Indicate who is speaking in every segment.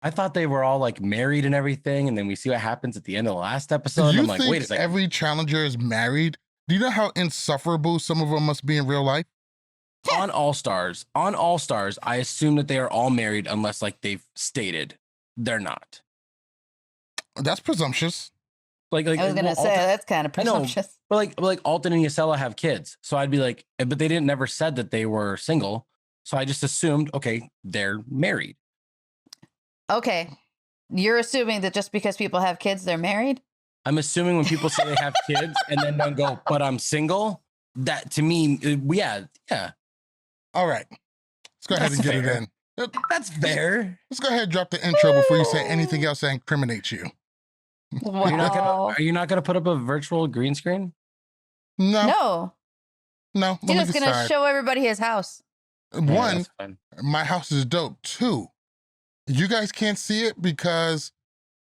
Speaker 1: I thought they were all like married and everything, and then we see what happens at the end of the last episode.
Speaker 2: Do you
Speaker 1: I'm like,
Speaker 2: think
Speaker 1: wait a second.
Speaker 2: every challenger is married? Do you know how insufferable some of them must be in real life?
Speaker 1: On All Stars, I assume that they are all married unless like they've stated they're not.
Speaker 2: That's presumptuous.
Speaker 1: Like
Speaker 3: I was gonna say that's kind of presumptuous.
Speaker 1: But like Alton and Jisela have kids, so I'd be like, but they didn't never said that they were single, so I just assumed, okay, they're married.
Speaker 3: Okay, you're assuming that just because people have kids, they're married?
Speaker 1: I'm assuming when people say they have kids and then don't go, but I'm single, that to me, yeah.
Speaker 2: All right, let's go ahead and get it in.
Speaker 1: That's fair.
Speaker 2: Let's go ahead and drop the intro before you say anything else that incriminates you.
Speaker 3: Wow.
Speaker 1: Are you not gonna put up a virtual green screen?
Speaker 2: No.
Speaker 3: He's just gonna show everybody his house.
Speaker 2: One, my house is dope. Two, you guys can't see it because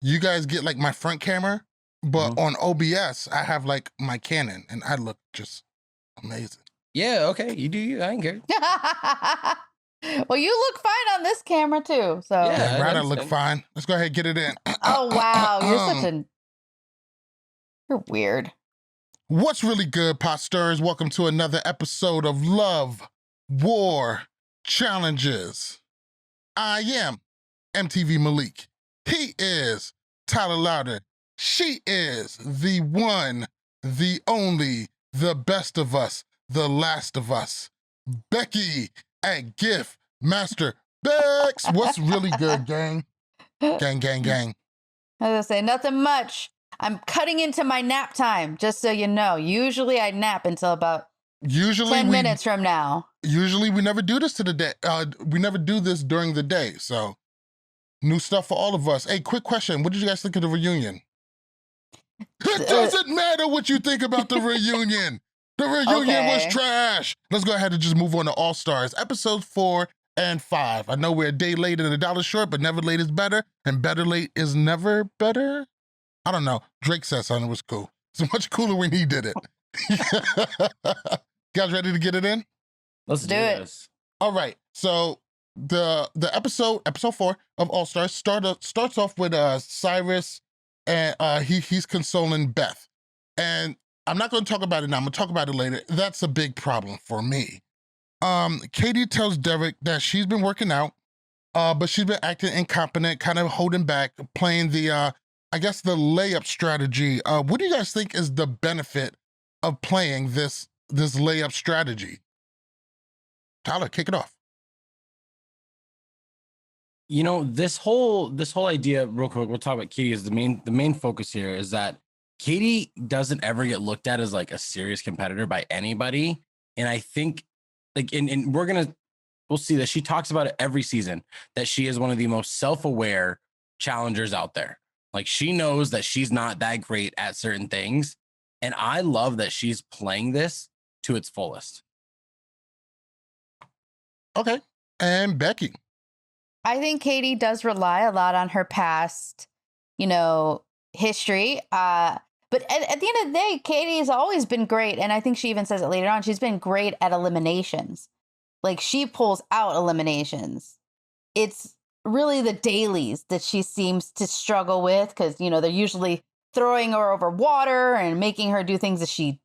Speaker 2: you guys get like my front camera, but on OBS I have like my Canon, and I look just amazing.
Speaker 1: Yeah, okay, you do you. I ain't care.
Speaker 3: Well, you look fine on this camera too. So
Speaker 2: yeah, right, I look fine. Let's go ahead and get it in.
Speaker 3: Oh wow, you're weird.
Speaker 2: What's really good, Posters? Welcome to another episode of Love, War, Challenges. I am MTV Malik. He is Tyler Louder. She is the one, the only, the best of us, the last of us. Becky at GIF Master Bex. What's really good, gang? Gang.
Speaker 3: I was gonna say nothing much. I'm cutting into my nap time, just so you know. Usually I nap until about 10 minutes from now.
Speaker 2: Usually we never do this to the day. We never do this during the day. So new stuff for all of us. Hey, quick question. What did you guys think of the reunion? It doesn't matter what you think about the reunion. The reunion was trash. Let's go ahead and just move on to All Stars, episodes 4 and 5. I know we're a day late and $1 short, but never late is better, and better late is never better. I don't know. Drake said something was cool. It's much cooler when he did it. Guys ready to get it in?
Speaker 1: Let's do this.
Speaker 2: All right. So the episode 4 of All Stars starts off with Syrus, and he's consoling Beth. And I'm not going to talk about it now. I'm going to talk about it later. That's a big problem for me. Katie tells Derek that she's been working out, but she's been acting incompetent, kind of holding back, playing the I guess the layup strategy. What do you guys think is the benefit of playing this layup strategy? Tyler, kick it off.
Speaker 1: You know, this whole idea, real quick, we'll talk about Katie, is the main focus here is that Katie doesn't ever get looked at as like a serious competitor by anybody. And I think like, and we'll see that she talks about it every season, that she is one of the most self-aware challengers out there. Like she knows that she's not that great at certain things. And I love that she's playing this to its fullest. Okay.
Speaker 2: And Becky.
Speaker 3: I think Katie does rely a lot on her past, history. But at the end of the day, Katie has always been great. And I think she even says it later on. She's been great at eliminations. Like she pulls out eliminations. It's really the dailies that she seems to struggle with because, they're usually throwing her over water and making her do things that she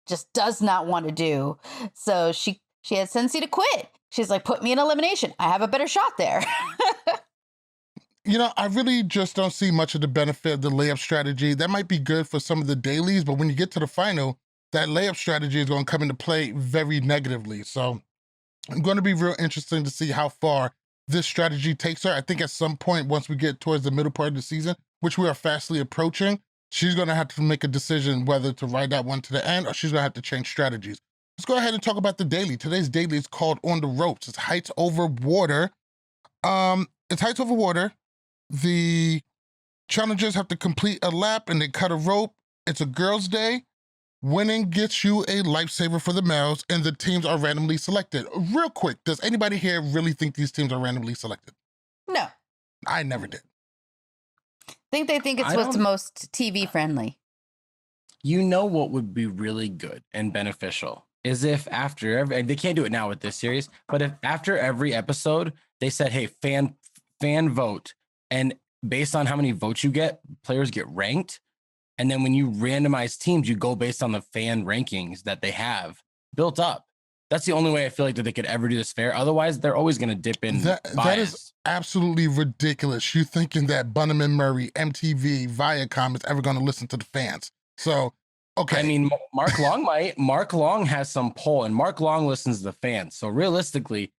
Speaker 3: just does not want to do. So she had Sensi to quit. She's like, put me in elimination. I have a better shot there.
Speaker 2: I really just don't see much of the benefit of the layup strategy. That might be good for some of the dailies, but when you get to the final, that layup strategy is going to come into play very negatively. So I'm going to be real interesting to see how far this strategy takes her. I think at some point, once we get towards the middle part of the season, which we are fastly approaching, she's going to have to make a decision whether to ride that one to the end or she's going to have to change strategies. Let's go ahead and talk about the daily. Today's daily is called On the Ropes. It's heights over water. It's heights over water. The challengers have to complete a lap and they cut a rope. It's a girls' day. Winning gets you a lifesaver for the males, and the teams are randomly selected. Real quick, does anybody here really think these teams are randomly selected?
Speaker 3: No.
Speaker 2: I never did.
Speaker 3: I think they think it's what's most TV friendly.
Speaker 1: You know what would be really good and beneficial is if after every, they can't do it now with this series, but if after every episode they said, hey, fan vote, And based on how many votes you get, players get ranked. And then when you randomize teams, you go based on the fan rankings that they have built up. That's the only way I feel like that they could ever do this fair. Otherwise, they're always going to dip in
Speaker 2: That is absolutely ridiculous. You thinking that Bunham and Murray, MTV, Viacom is ever going to listen to the fans. So, okay.
Speaker 1: I mean, Mark Long might. Mark Long has some pull, and Mark Long listens to the fans. So realistically,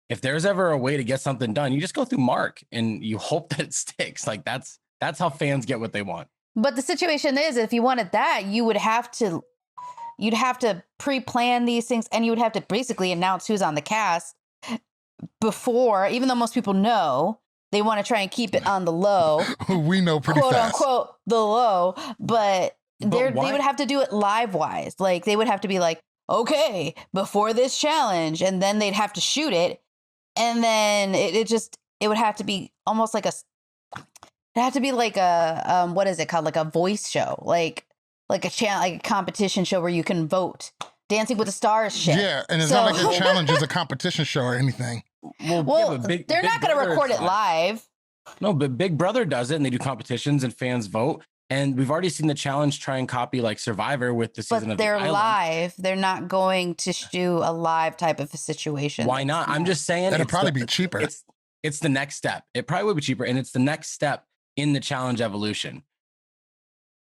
Speaker 1: if there's ever a way to get something done, you just go through Mark and you hope that it sticks. Like that's how fans get what they want.
Speaker 3: But the situation is, if you wanted that, you'd have to pre-plan these things, and you would have to basically announce who's on the cast before, even though most people know, they want to try and keep it on the low.
Speaker 2: We know pretty
Speaker 3: quote
Speaker 2: fast.
Speaker 3: unquote the low, but they would have to do it live wise. Like they would have to be like, okay, before this challenge, and then they'd have to shoot it, and then it would have to be almost like a what is it called, like a voice show, like a competition show where you can vote. Dancing with the Stars shit.
Speaker 2: Yeah, and it's not like a challenge is a competition show or anything.
Speaker 3: Well, they're not going to record it live.
Speaker 1: No, but Big Brother does it, and they do competitions and fans vote. And we've already seen the challenge try and copy like Survivor with the season of the Island.
Speaker 3: But they're live. They're not going to do a live type of a situation.
Speaker 1: Why not? I'm just saying.
Speaker 2: It'd probably be cheaper.
Speaker 1: It's the next step. It probably would be cheaper, and it's the next step in the challenge evolution.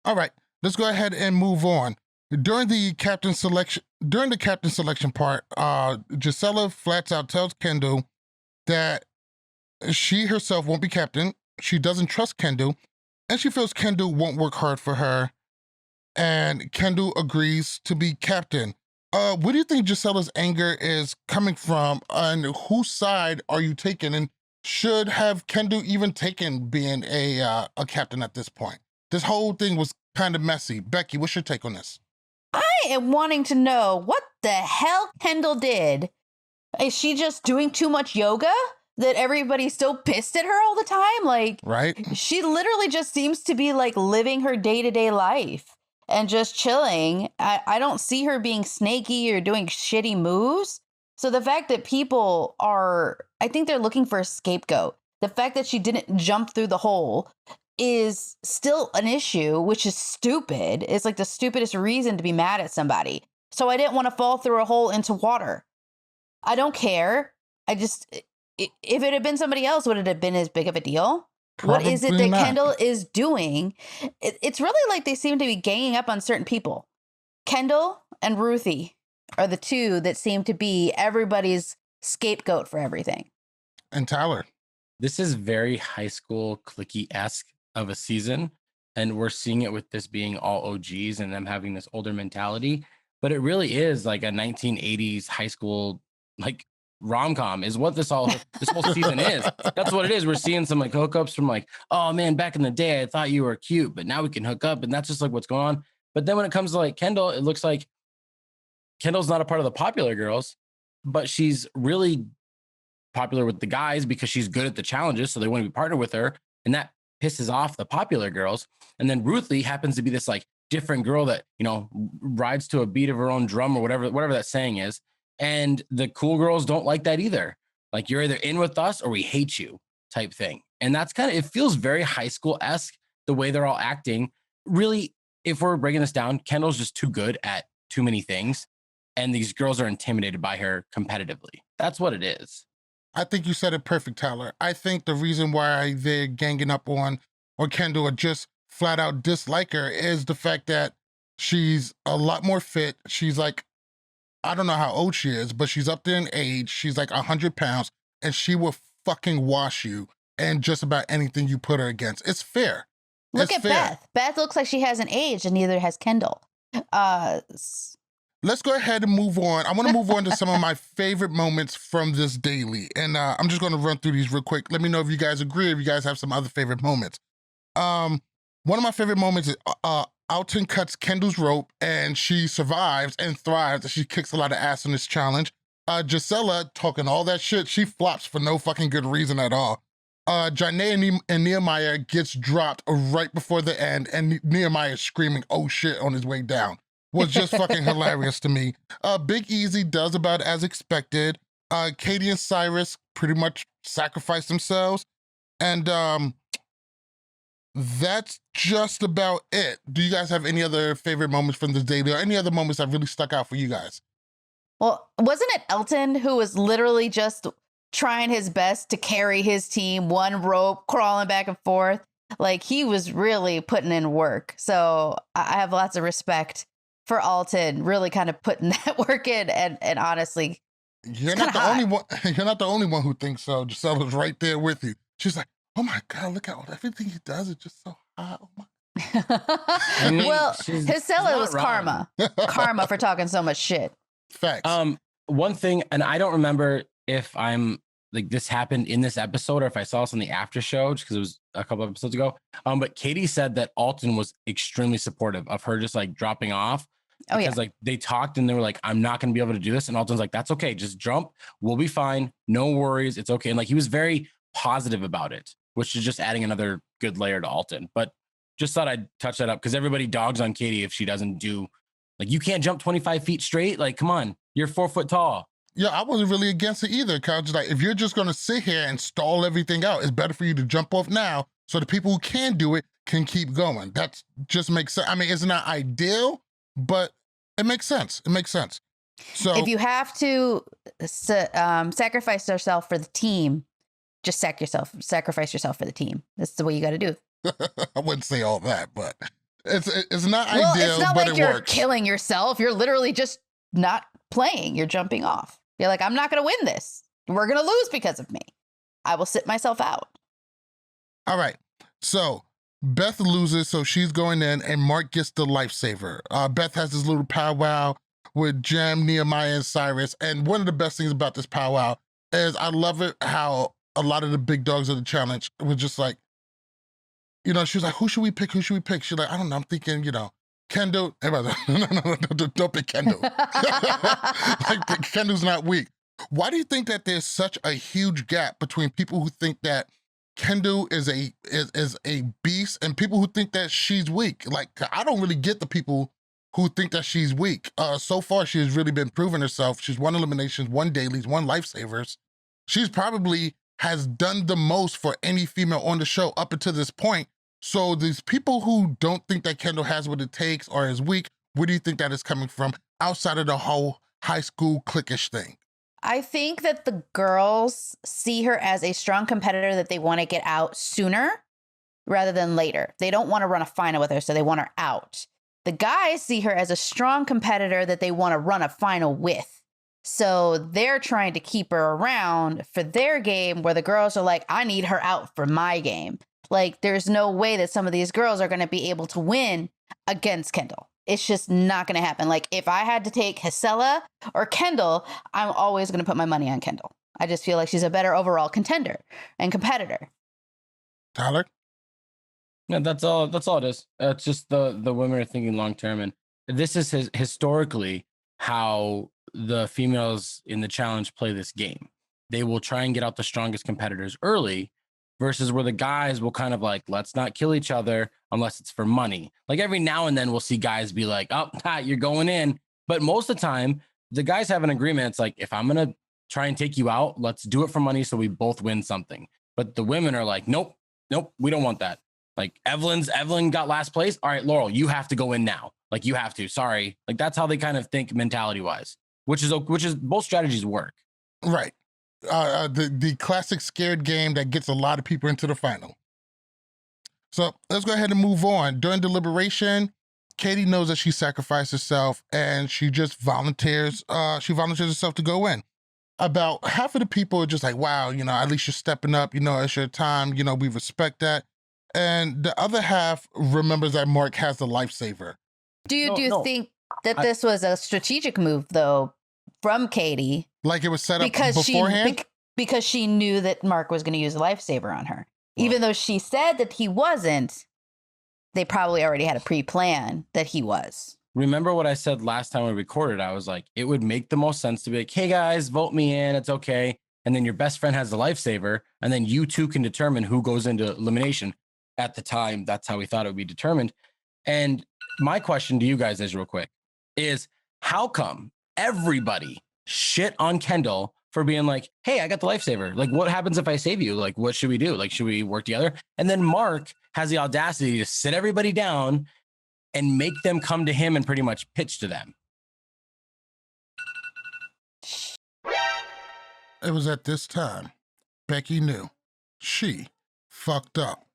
Speaker 2: All right, let's go ahead and move on. During the captain selection part, Jisela flats out tells Kendall that she herself won't be captain. She doesn't trust Kendall, and she feels Kendall won't work hard for her. And Kendall agrees to be captain. What do you think Gisela's anger is coming from, and whose side are you taking? And should have Kendall even taken being a captain at this point? This whole thing was kind of messy. Becky, what's your take on this?
Speaker 3: I am wanting to know what the hell Kendall did. Is she just doing too much yoga that everybody's still pissed at her all the time? Like,
Speaker 2: right?
Speaker 3: She literally just seems to be like living her day-to-day life and just chilling. I don't see her being snaky or doing shitty moves. So the fact that people I think they're looking for a scapegoat. The fact that she didn't jump through the hole is still an issue, which is stupid. It's like the stupidest reason to be mad at somebody. So I didn't want to fall through a hole into water. I don't care. If it had been somebody else, would it have been as big of a deal?
Speaker 2: Probably
Speaker 3: what is it that
Speaker 2: not.
Speaker 3: Kendall is doing? It's really like they seem to be ganging up on certain people. Kendall and Ruthie are the two that seem to be everybody's scapegoat for everything.
Speaker 2: And Tyler.
Speaker 1: This is very high school cliquey-esque of a season, and we're seeing it with this being all OGs and them having this older mentality, but it really is like a 1980s high school like rom-com is what this whole season is. That's what it is. We're seeing some like hookups from like, oh man, back in the day I thought you were cute, but now we can hook up, and that's just like what's going on. But then when it comes to like Kendall, it looks like Kendall's not a part of the popular girls, but she's really popular with the guys because she's good at the challenges, so they want to be partnered with her, and that pisses off the popular girls. And then Ruthie happens to be this like different girl that, you know, rides to a beat of her own drum or whatever that saying is. And the cool girls don't like that either. Like, you're either in with us or we hate you type thing. And that's kind of, it feels very high school-esque the way they're all acting. Really, if we're breaking this down, Kendall's just too good at too many things, and these girls are intimidated by her competitively. That's what it is.
Speaker 2: I think you said it perfect, Tyler. I think the reason why they're ganging up on Kendall or just flat out dislike her is the fact that she's a lot more fit. She's like, I don't know how old she is, but she's up there in age. She's like 100 pounds, and she will fucking wash you and just about anything you put her against. It's fair.
Speaker 3: Look at Beth. Beth looks like she hasn't aged, and neither has Kendall.
Speaker 2: Let's go ahead and move on. I want to move on to some of my favorite moments from this daily. And I'm just going to run through these real quick. Let me know if you guys agree, if you guys have some other favorite moments. One of my favorite moments is Alton cuts Kendall's rope, and she survives and thrives. And she kicks a lot of ass in this challenge. Jisela talking all that shit. She flops for no fucking good reason at all. Janae and Nehemiah gets dropped right before the end, and Nehemiah is screaming, oh shit, on his way down. Was just fucking hilarious to me. Big Easy does about as expected. Katie and Syrus pretty much sacrificed themselves. And That's just about it. Do you guys have any other favorite moments from this daily or any other moments that really stuck out for you guys?
Speaker 3: Well, wasn't it Elton who was literally just trying his best to carry his team, one rope, crawling back and forth? Like, he was really putting in work. So I have lots of respect for Alton really kind of putting that work in. And honestly,
Speaker 2: You're not the only one. You're not the only one who thinks so. Gisela's right there with you. She's like, oh my God, look at everything he does is just so hot. Oh my.
Speaker 1: I mean,
Speaker 3: well,
Speaker 1: she's
Speaker 3: Jisela
Speaker 1: not
Speaker 3: was
Speaker 1: wrong.
Speaker 3: karma for talking so much shit.
Speaker 2: Facts.
Speaker 1: One thing, and I don't remember if I'm like this happened in this episode or if I saw this on the after show, just because it was a couple episodes ago. But Katie said that Alton was extremely supportive of her just like dropping off.
Speaker 3: Oh,
Speaker 1: Because like they talked and they were like, I'm not going to be able to do this. And Alton's like, that's okay. Just jump. We'll be fine. No worries. It's okay. And like he was very positive about it, which is just adding another good layer to Alton. But just thought I'd touch that up because everybody dogs on Katie if she doesn't do, like, you can't jump 25 feet straight. Like, come on, you're 4 foot tall.
Speaker 2: Yeah, I wasn't really against it either. Cause like, if you're just gonna sit here and stall everything out, it's better for you to jump off now so the people who can do it can keep going. That just makes sense. I mean, it's not ideal, but it makes sense. It makes sense. So
Speaker 3: If you have to sacrifice yourself for the team, just sacrifice yourself for the team. That's the way you got to do.
Speaker 2: I wouldn't say all that, but it's not
Speaker 3: Well,
Speaker 2: ideal,
Speaker 3: it's not
Speaker 2: but
Speaker 3: like
Speaker 2: it
Speaker 3: you're
Speaker 2: works.
Speaker 3: killing yourself. You're literally just not playing. You're jumping off. You're like, I'm not going to win this. We're going to lose because of me. I will sit myself out.
Speaker 2: All right. So Beth loses, so she's going in, and Mark gets the lifesaver. Beth has this little powwow with Jem, Nehemiah, and Syrus. And one of the best things about this powwow is I love it how a lot of the big dogs of the challenge was just like, you know, she was like, who should we pick? Who should we pick? She's like, I don't know. I'm thinking, you know, Kendall. Everybody's like, no, don't pick Kendall. Like, Kendall's not weak. Why do you think that there's such a huge gap between people who think that Kendall is a beast and people who think that she's weak? Like, I don't really get the people who think that she's weak. So far, she has really been proving herself. She's won eliminations, won dailies, won lifesavers. She's probably has done the most for any female on the show up until this point. So these people who don't think that Kendall has what it takes or is weak, where do you think that is coming from outside of the whole high school cliquish thing?
Speaker 3: I think that the girls see her as a strong competitor that they want to get out sooner rather than later. They don't want to run a final with her, so they want her out. The guys see her as a strong competitor that they want to run a final with. So they're trying to keep her around for their game, where the girls are like, I need her out for my game. Like, there's no way that some of these girls are going to be able to win against Kendall. It's just not going to happen. Like, if I had to take Jisela or Kendall, I'm always going to put my money on Kendall. I just feel like she's a better overall contender and competitor.
Speaker 2: Tyler?
Speaker 1: Yeah, that's all it is. It's just the women are thinking long term. And this is historically how the females in the challenge play this game. They will try and get out the strongest competitors early versus where the guys will kind of like, let's not kill each other unless it's for money. Like every now and then we'll see guys be like, oh, you're going in. But most of the time, the guys have an agreement. It's like, if I'm going to try and take you out, let's do it for money so we both win something. But the women are like, nope, we don't want that. Like Evelyn got last place. All right, Laurel, you have to go in now. Like you have to, sorry. Like that's how they kind of think mentality wise, which is both strategies work.
Speaker 2: Right. The classic scared game that gets a lot of people into the final. So let's go ahead and move on. During deliberation, Katie knows that she sacrificed herself and she just volunteers. She volunteers herself to go in. About half of the people are just like, wow, you know, at least you're stepping up. You know, it's your time. You know, we respect that. And the other half remembers that Mark has the lifesaver.
Speaker 3: Do you think that this was a strategic move, though, from Katie?
Speaker 2: Like it was set up beforehand?
Speaker 3: Because she knew that Mark was going to use a lifesaver on her. Well, even though she said that he wasn't, they probably already had a pre-plan that he was.
Speaker 1: Remember what I said last time we recorded? I was like, it would make the most sense to be like, hey guys, vote me in. It's okay. And then your best friend has the lifesaver. And then you two can determine who goes into elimination. At the time, that's how we thought it would be determined. And my question to you guys is real quick is how come everybody shit on Kendall for being like, hey, I got the lifesaver. Like, what happens if I save you? Like, what should we do? Like, should we work together? And then Mark has the audacity to sit everybody down and make them come to him and pretty much pitch to them.
Speaker 2: It was at this time Becky knew she fucked up.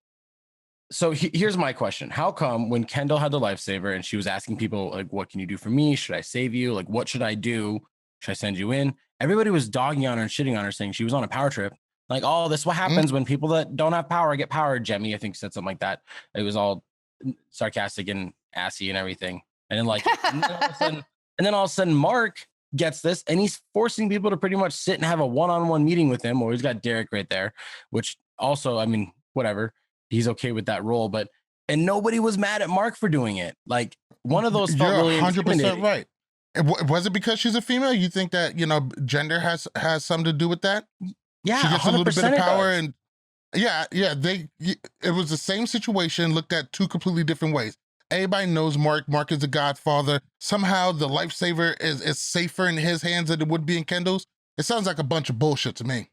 Speaker 1: So here's my question. How come when Kendall had the lifesaver and she was asking people, like, what can you do for me? Should I save you? Like, what should I do? Should I send you in? Everybody was dogging on her and shitting on her, saying she was on a power trip. Like, oh, this is what happens when people that don't have power get power. Jemmy, I think, said something like that. It was all sarcastic and assy and everything. I didn't like it. And then all of a sudden, Mark gets this and he's forcing people to pretty much sit and have a one-on-one meeting with him. Or he's got Derek right there, which also, I mean, whatever. He's okay with that role, and nobody was mad at Mark for doing it. Like, one of those felt really
Speaker 2: 100% right. Was it because she's a female? You think that, gender has something to do with that?
Speaker 1: Yeah,
Speaker 2: she gets a little bit of power,
Speaker 1: does.
Speaker 2: and it was the same situation looked at two completely different ways. Everybody knows Mark. Mark is a godfather. Somehow the lifesaver is safer in his hands than it would be in Kendall's. It sounds like a bunch of bullshit to me.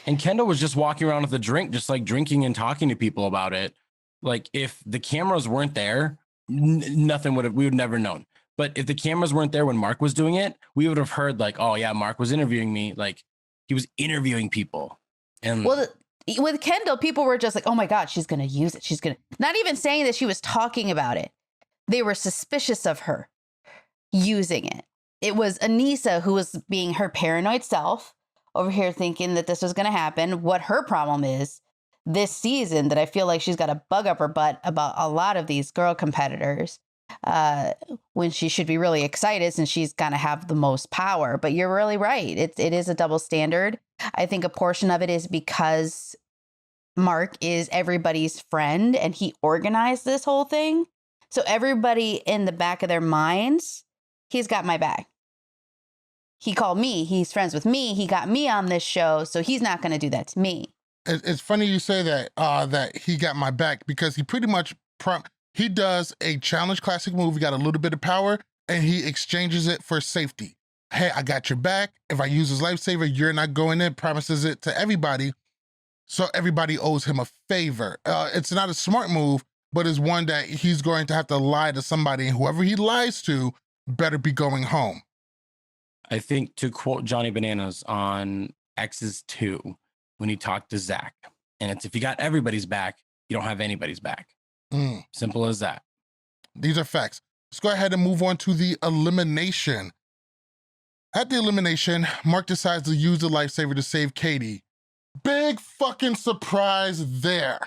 Speaker 1: And Kendall was just walking around with a drink, just like drinking and talking to people about it. Like, if the cameras weren't there, nothing we would never known. But if the cameras weren't there when Mark was doing it, we would have heard like, oh yeah, Mark was interviewing me. Like, he was interviewing people. And
Speaker 3: with Kendall, people were just like, oh my God, she's going to use it. She's going to, not even saying that she was talking about it. They were suspicious of her using it. It was Anissa who was being her paranoid self over here thinking that this was going to happen. What her problem is this season that I feel like she's got a bug up her butt about a lot of these girl competitors when she should be really excited since she's going to have the most power. But you're really right. It is a double standard. I think a portion of it is because Mark is everybody's friend and he organized this whole thing. So everybody in the back of their minds, he's got my back. He called me. He's friends with me. He got me on this show. So he's not going to do that to me.
Speaker 2: It's funny you say that, that he got my back, because he pretty much, he does a challenge classic move. He got a little bit of power and he exchanges it for safety. Hey, I got your back. If I use his lifesaver, you're not going in, promises it to everybody. So everybody owes him a favor. It's not a smart move, but it's one that he's going to have to lie to somebody, and whoever he lies to better be going home.
Speaker 1: I think, to quote Johnny Bananas on X's 2, when he talked to Zach, and it's, if you got everybody's back, you don't have anybody's back. Simple as that.
Speaker 2: These are facts. Let's go ahead and move on to the elimination. At the elimination, Mark decides to use the lifesaver to save Katie. Big fucking surprise there.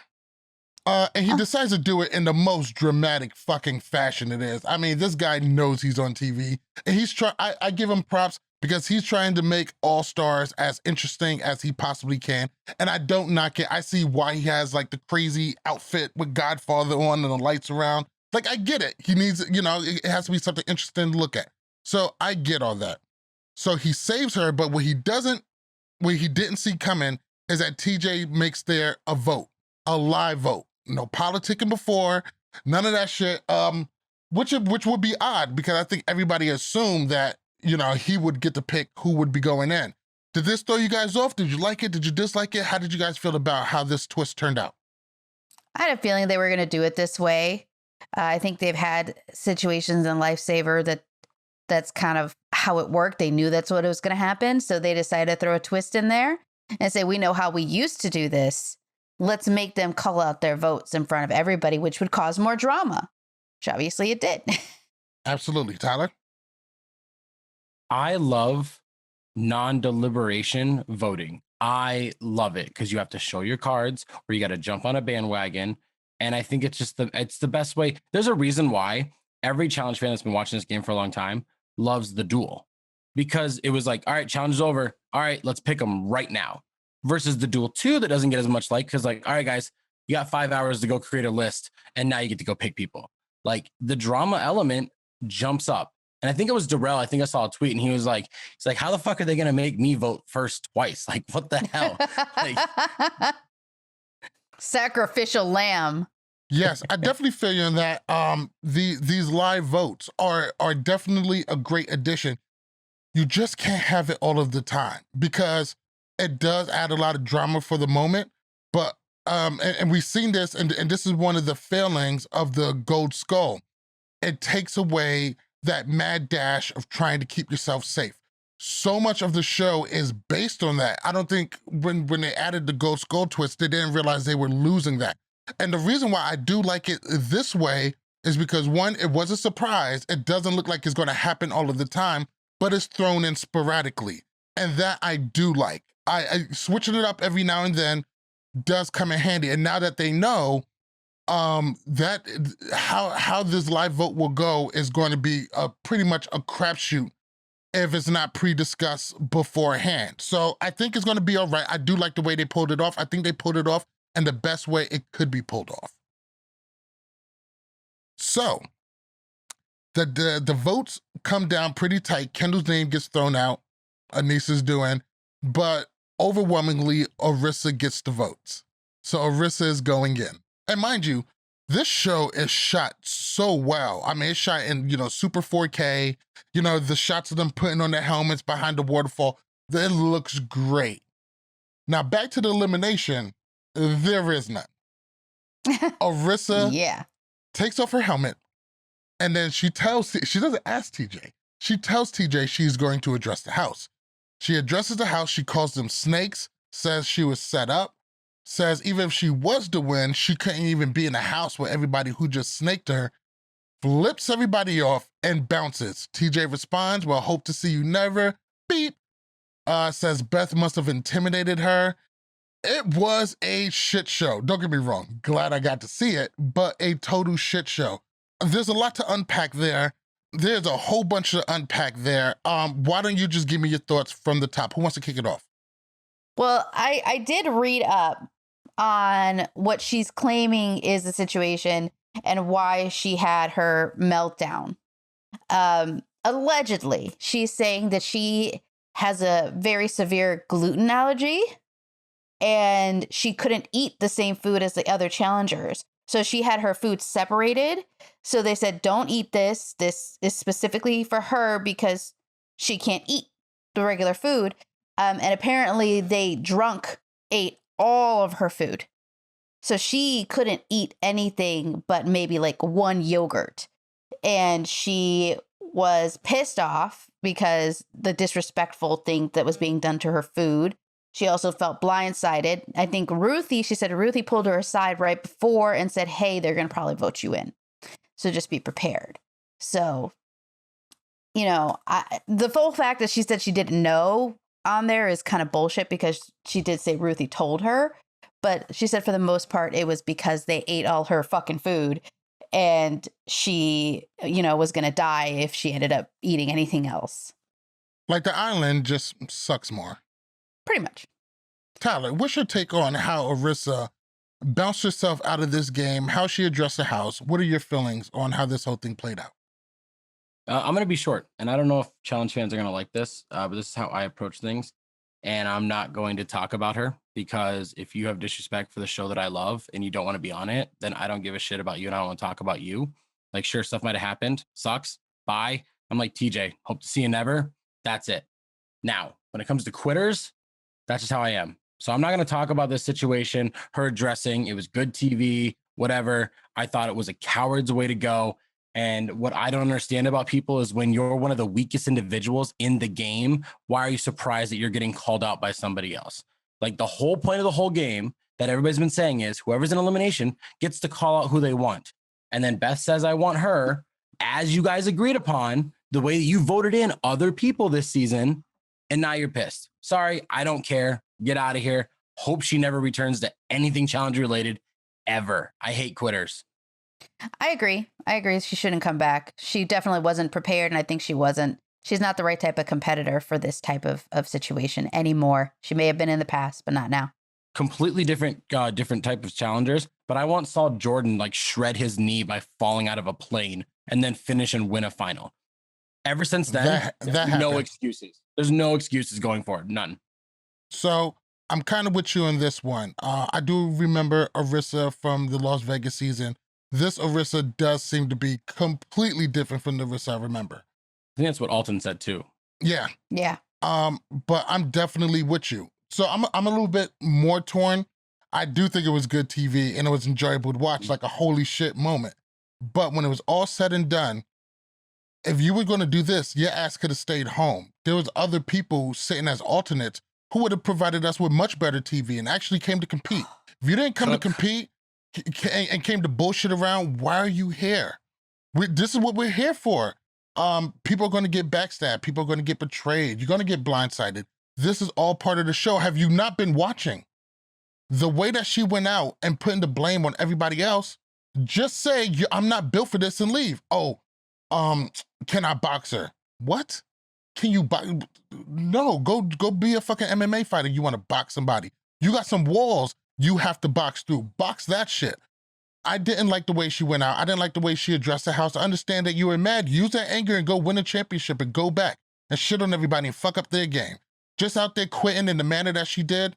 Speaker 2: And he decides to do it in the most dramatic fucking fashion it is. I mean, this guy knows he's on TV. And he's I give him props because he's trying to make All Stars as interesting as he possibly can. And I don't knock it. I see why he has like the crazy outfit with Godfather on and the lights around. Like, I get it. He needs, it has to be something interesting to look at. So I get all that. So he saves her, but what he didn't see coming is that TJ makes there a vote, a live vote. No politicking before, none of that shit, which would be odd because I think everybody assumed that, he would get to pick who would be going in. Did this throw you guys off? Did you like it? Did you dislike it? How did you guys feel about how this twist turned out?
Speaker 3: I had a feeling they were going to do it this way. I think they've had situations in Lifesaver that's kind of how it worked. They knew that's what was going to happen. So they decided to throw a twist in there and say, we know how we used to do this. Let's make them call out their votes in front of everybody, which would cause more drama, which obviously it did.
Speaker 2: Absolutely. Tyler?
Speaker 1: I love non-deliberation voting. I love it because you have to show your cards or you got to jump on a bandwagon. And I think it's just it's the best way. There's a reason why every challenge fan that's been watching this game for a long time loves the duel, because it was like, all right, challenge is over. All right, let's pick them right now. Versus the duel 2 that doesn't get as much like, because like, all right, guys, you got 5 hours to go create a list and now you get to go pick people. Like, the drama element jumps up. And I think it was Darrell. I think I saw a tweet and he's like, how the fuck are they going to make me vote first twice? Like, what the hell? Like,
Speaker 3: sacrificial lamb.
Speaker 2: Yes, I definitely feel you on that. These live votes are definitely a great addition. you just can't have it all of the time because it does add a lot of drama for the moment. But and we've seen this, and this is one of the failings of the gold skull. It takes away that mad dash of trying to keep yourself safe. So much of the show is based on that. I don't think when they added the gold skull twist, they didn't realize they were losing that. And the reason why I do like it this way is because, one, it was a surprise. It doesn't look like it's going to happen all of the time, but it's thrown in sporadically. And that I do like. I switching it up every now and then does come in handy. And now that they know that how this live vote will go is going to be pretty much a crapshoot if it's not pre-discussed beforehand. So I think it's going to be all right. I do like the way they pulled it off. I think they pulled it off in the best way it could be pulled off. So the votes come down pretty tight. Kendall's name gets thrown out. Anissa's doing, but overwhelmingly Arissa gets the votes. So Arissa is going in. And mind you, this show is shot so well. I mean, it's shot in, super 4K, the shots of them putting on their helmets behind the waterfall, it looks great. Now back to the elimination, there is none. Arissa takes off her helmet, and then she doesn't ask TJ. She tells TJ she's going to address the house. She addresses the house, she calls them snakes, says she was set up, says even if she was to win, she couldn't even be in the house with everybody who just snaked her, flips everybody off, and bounces. TJ responds, well, hope to see you never, beep. Says Beth must have intimidated her. It was a shit show. Don't get me wrong, glad I got to see it, but a total shit show. There's a lot to unpack there. There's a whole bunch to unpack there. Why don't you just give me your thoughts from the top? Who wants to kick it off?
Speaker 3: Well, I did read up on what she's claiming is the situation and why she had her meltdown. Allegedly, she's saying that she has a very severe gluten allergy and she couldn't eat the same food as the other challengers. So she had her food separated. So they said, don't eat this. This is specifically for her because she can't eat the regular food. And apparently they ate all of her food. So she couldn't eat anything but maybe like one yogurt. And she was pissed off because the disrespectful thing that was being done to her food. She also felt blindsided. I think she said Ruthie pulled her aside right before and said, hey, they're going to probably vote you in. So just be prepared. So, the full fact that she said she didn't know on there is kind of bullshit because she did say Ruthie told her. But she said for the most part, it was because they ate all her fucking food and she, was going to die if she ended up eating anything else.
Speaker 2: Like the island just sucks more.
Speaker 3: Pretty much.
Speaker 2: Tyler, what's your take on how Arissa bounced herself out of this game, how she addressed the house? What are your feelings on how this whole thing played out?
Speaker 1: I'm going to be short, and I don't know if challenge fans are going to like this, but this is how I approach things. And I'm not going to talk about her because if you have disrespect for the show that I love and you don't want to be on it, then I don't give a shit about you and I don't want to talk about you. Like, sure, stuff might have happened. Sucks. Bye. I'm like, TJ, hope to see you never. That's it. Now, when it comes to quitters, that's just how I am. So I'm not going to talk about this situation, her addressing. It was good TV, whatever. I thought it was a coward's way to go. And what I don't understand about people is when you're one of the weakest individuals in the game, why are you surprised that you're getting called out by somebody else? Like, the whole point of the whole game that everybody's been saying is whoever's in elimination gets to call out who they want. And then Beth says, I want her, as you guys agreed upon, the way that you voted in other people this season, and now you're pissed. Sorry, I don't care. Get out of here. Hope she never returns to anything challenge related ever. I hate quitters.
Speaker 3: I agree. She shouldn't come back. She definitely wasn't prepared, and I think she's not the right type of competitor for this type of situation anymore. She may have been in the past, but not now.
Speaker 1: Completely different type of challengers, but I once saw Jordan like shred his knee by falling out of a plane and then finish and win a final. Ever since then, no excuses. There's no excuses going forward. None.
Speaker 2: So I'm kind of with you on this one. I do remember Arissa from the Las Vegas season. This Arissa does seem to be completely different from the Arissa I remember.
Speaker 1: I think that's what Alton said too.
Speaker 2: Yeah.
Speaker 3: Yeah.
Speaker 2: But I'm definitely with you. So I'm a little bit more torn. I do think it was good TV and it was enjoyable to watch, like a holy shit moment. But when it was all said and done, if you were gonna do this, your ass could have stayed home. There was other people sitting as alternates who would have provided us with much better TV and actually came to compete. If you didn't come to compete and came to bullshit around, why are you here? This is what we're here for. People are gonna get backstabbed. People are gonna get betrayed. You're gonna get blindsided. This is all part of the show. Have you not been watching? The way that she went out and putting the blame on everybody else, just say, I'm not built for this and leave. Oh, can I box her? What? Can you box? No, go be a fucking MMA fighter. You wanna box somebody. You got some walls you have to box through. Box that shit. I didn't like the way she went out. I didn't like the way she addressed the house. I understand that you were mad. Use that anger and go win a championship and go back and shit on everybody and fuck up their game. Just out there quitting in the manner that she did,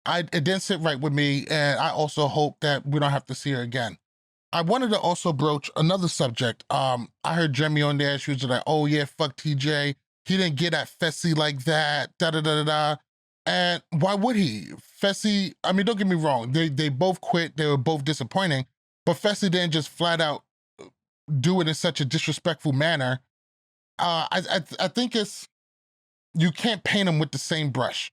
Speaker 2: it didn't sit right with me, and I also hope that we don't have to see her again. I wanted to also broach another subject. I heard Jemmy on there. She was like, oh yeah, fuck TJ. He didn't get at Fessy like that, da-da-da-da-da. And why would he? Fessy, I mean, don't get me wrong. They both quit. They were both disappointing. But Fessy didn't just flat out do it in such a disrespectful manner. I think you can't paint them with the same brush.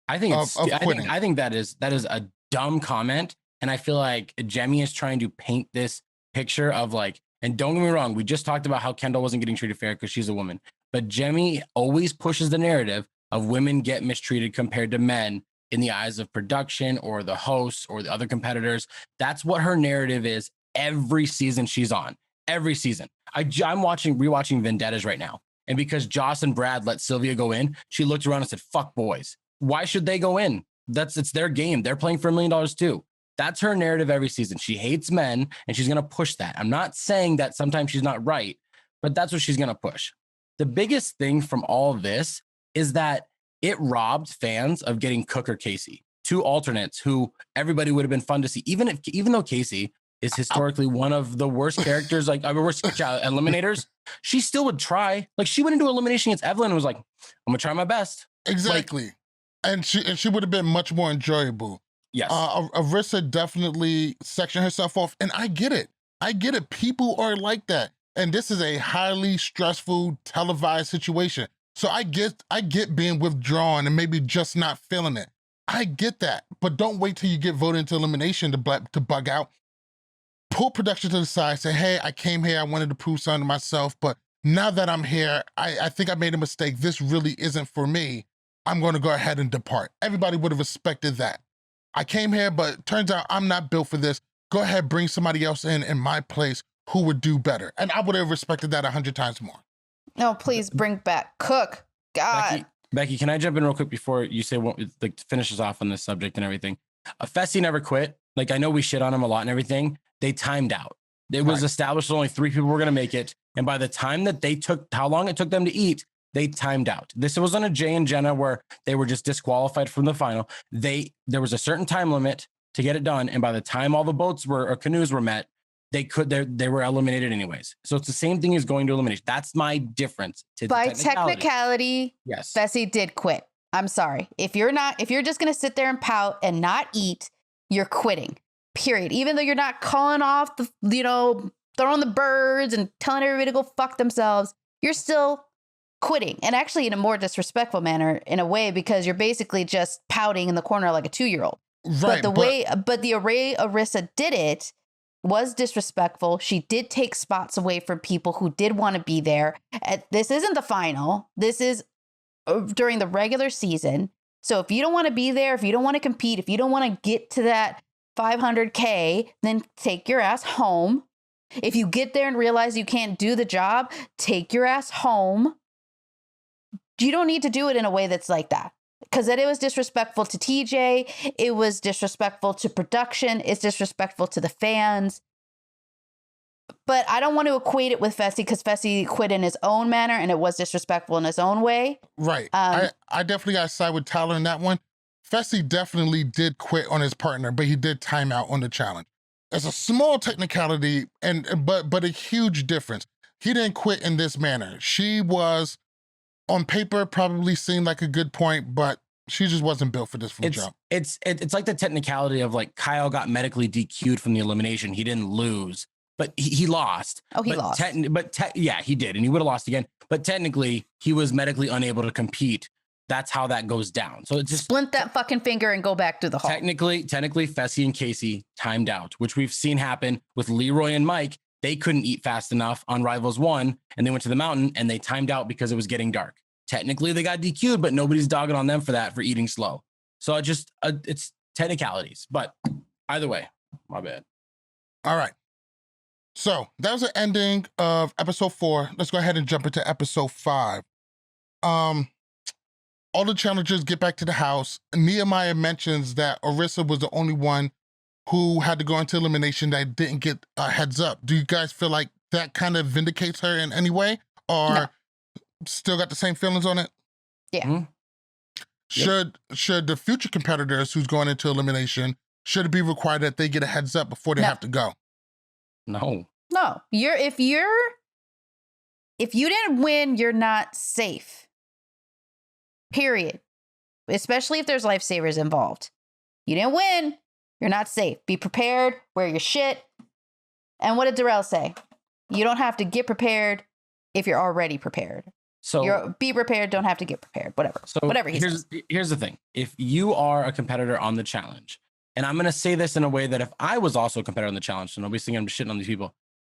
Speaker 1: I think I think that is a dumb comment, and I feel like Jemmy is trying to paint this picture of like. And don't get me wrong, we just talked about how Kendall wasn't getting treated fair because she's a woman, but Jemmy always pushes the narrative of women get mistreated compared to men in the eyes of production or the hosts or the other competitors. That's what her narrative is every season she's on. Every season. I'm rewatching Vendettas right now. And because Joss and Brad let Sylvia go in, she looked around and said, fuck boys. Why should they go in? It's their game. They're playing for $1 million too. That's her narrative every season. She hates men and she's going to push that. I'm not saying that sometimes she's not right, but that's what she's going to push. The biggest thing from all of this is that it robbed fans of getting Cook or Casey, two alternates who everybody would have been fun to see. Even though Casey is historically one of the worst characters, like worst eliminators, she still would try. Like she went into elimination against Evelyn and was like, I'm gonna try my best.
Speaker 2: Exactly. And she would have been much more enjoyable.
Speaker 1: Yes.
Speaker 2: Arissa definitely sectioned herself off. And I get it. People are like that. And this is a highly stressful televised situation. So I get being withdrawn and maybe just not feeling it. I get that, but don't wait till you get voted into elimination to bug out. Pull production to the side, say, hey, I came here, I wanted to prove something to myself, but now that I'm here, I think I made a mistake. This really isn't for me. I'm gonna go ahead and depart. Everybody would have respected that. I came here, but turns out I'm not built for this. Go ahead, bring somebody else in my place who would do better. And I would have respected that 100 times more.
Speaker 3: No, please bring back Cook. God.
Speaker 1: Becky, can I jump in real quick before you say what like finishes off on this subject and everything? Fessy never quit. Like I know we shit on him a lot and everything. They timed out. It was established only 3 people were going to make it. And by the time that they took, how long it took them to eat, they timed out. This wasn't a Jay and Jenna where they were just disqualified from the final. There was a certain time limit to get it done. And by the time all the boats or canoes were met, they were eliminated anyways. So it's the same thing as going to elimination. That's my difference.
Speaker 3: By technicality,
Speaker 1: yes,
Speaker 3: Fessy did quit. I'm sorry. If you're just going to sit there and pout and not eat, you're quitting. Period. Even though you're not calling off throwing the birds and telling everybody to go fuck themselves, you're still quitting. And actually in a more disrespectful manner in a way, because you're basically just pouting in the corner like a 2-year-old.
Speaker 2: Right.
Speaker 3: But the way Arissa did it was disrespectful. She did take spots away from people who did want to be there. This isn't the final. This is during the regular season. So if you don't want to be there, if you don't want to compete, if you don't want to get to that 500K, then take your ass home. If you get there and realize you can't do the job, take your ass home. You don't need to do it in a way that's like that. Because it was disrespectful to TJ. It was disrespectful to production. It's disrespectful to the fans. But I don't want to equate it with Fessy because Fessy quit in his own manner and it was disrespectful in his own way.
Speaker 2: Right. I definitely got to side with Tyler in that one. Fessy definitely did quit on his partner, but he did time out on the challenge. It's a small technicality, but a huge difference. He didn't quit in this manner. She was on paper probably seemed like a good point, but she just wasn't built for this from jump.
Speaker 1: It's like the technicality of like Kyle got medically DQ'd from the elimination. He didn't lose, but he lost.
Speaker 3: Oh, he lost.
Speaker 1: Yeah, he did, and he would have lost again. But technically, he was medically unable to compete. That's how that goes down. So it's just
Speaker 3: splint that fucking finger and go back to the hall.
Speaker 1: Technically, Fessy and Casey timed out, which we've seen happen with Leroy and Mike. They couldn't eat fast enough on Rivals 1, and they went to the mountain and they timed out because it was getting dark. Technically, they got DQ'd, but nobody's dogging on them for that, for eating slow. So it's technicalities. But either way, my bad.
Speaker 2: All right. So that was the ending of episode 4. Let's go ahead and jump into episode 5. All the challengers get back to the house. Nehemiah mentions that Arissa was the only one who had to go into elimination that didn't get a heads up. Do you guys feel like that kind of vindicates her in any way? Or still got the same feelings on it?
Speaker 3: Yeah.
Speaker 2: Mm-hmm. Should the future competitors who's going into elimination, should it be required that they get a heads up before they have to go?
Speaker 1: No.
Speaker 3: If you didn't win, you're not safe. Period. Especially if there's lifesavers involved. You didn't win, you're not safe. Be prepared, wear your shit. And what did Darrell say? You don't have to get prepared if you're already prepared. So be prepared, don't have to get prepared. Whatever. So whatever he says.
Speaker 1: Here's the thing. If you are a competitor on the challenge, and I'm going to say this in a way that if I was also a competitor on the challenge, so nobody's thinking I'm shitting on these people,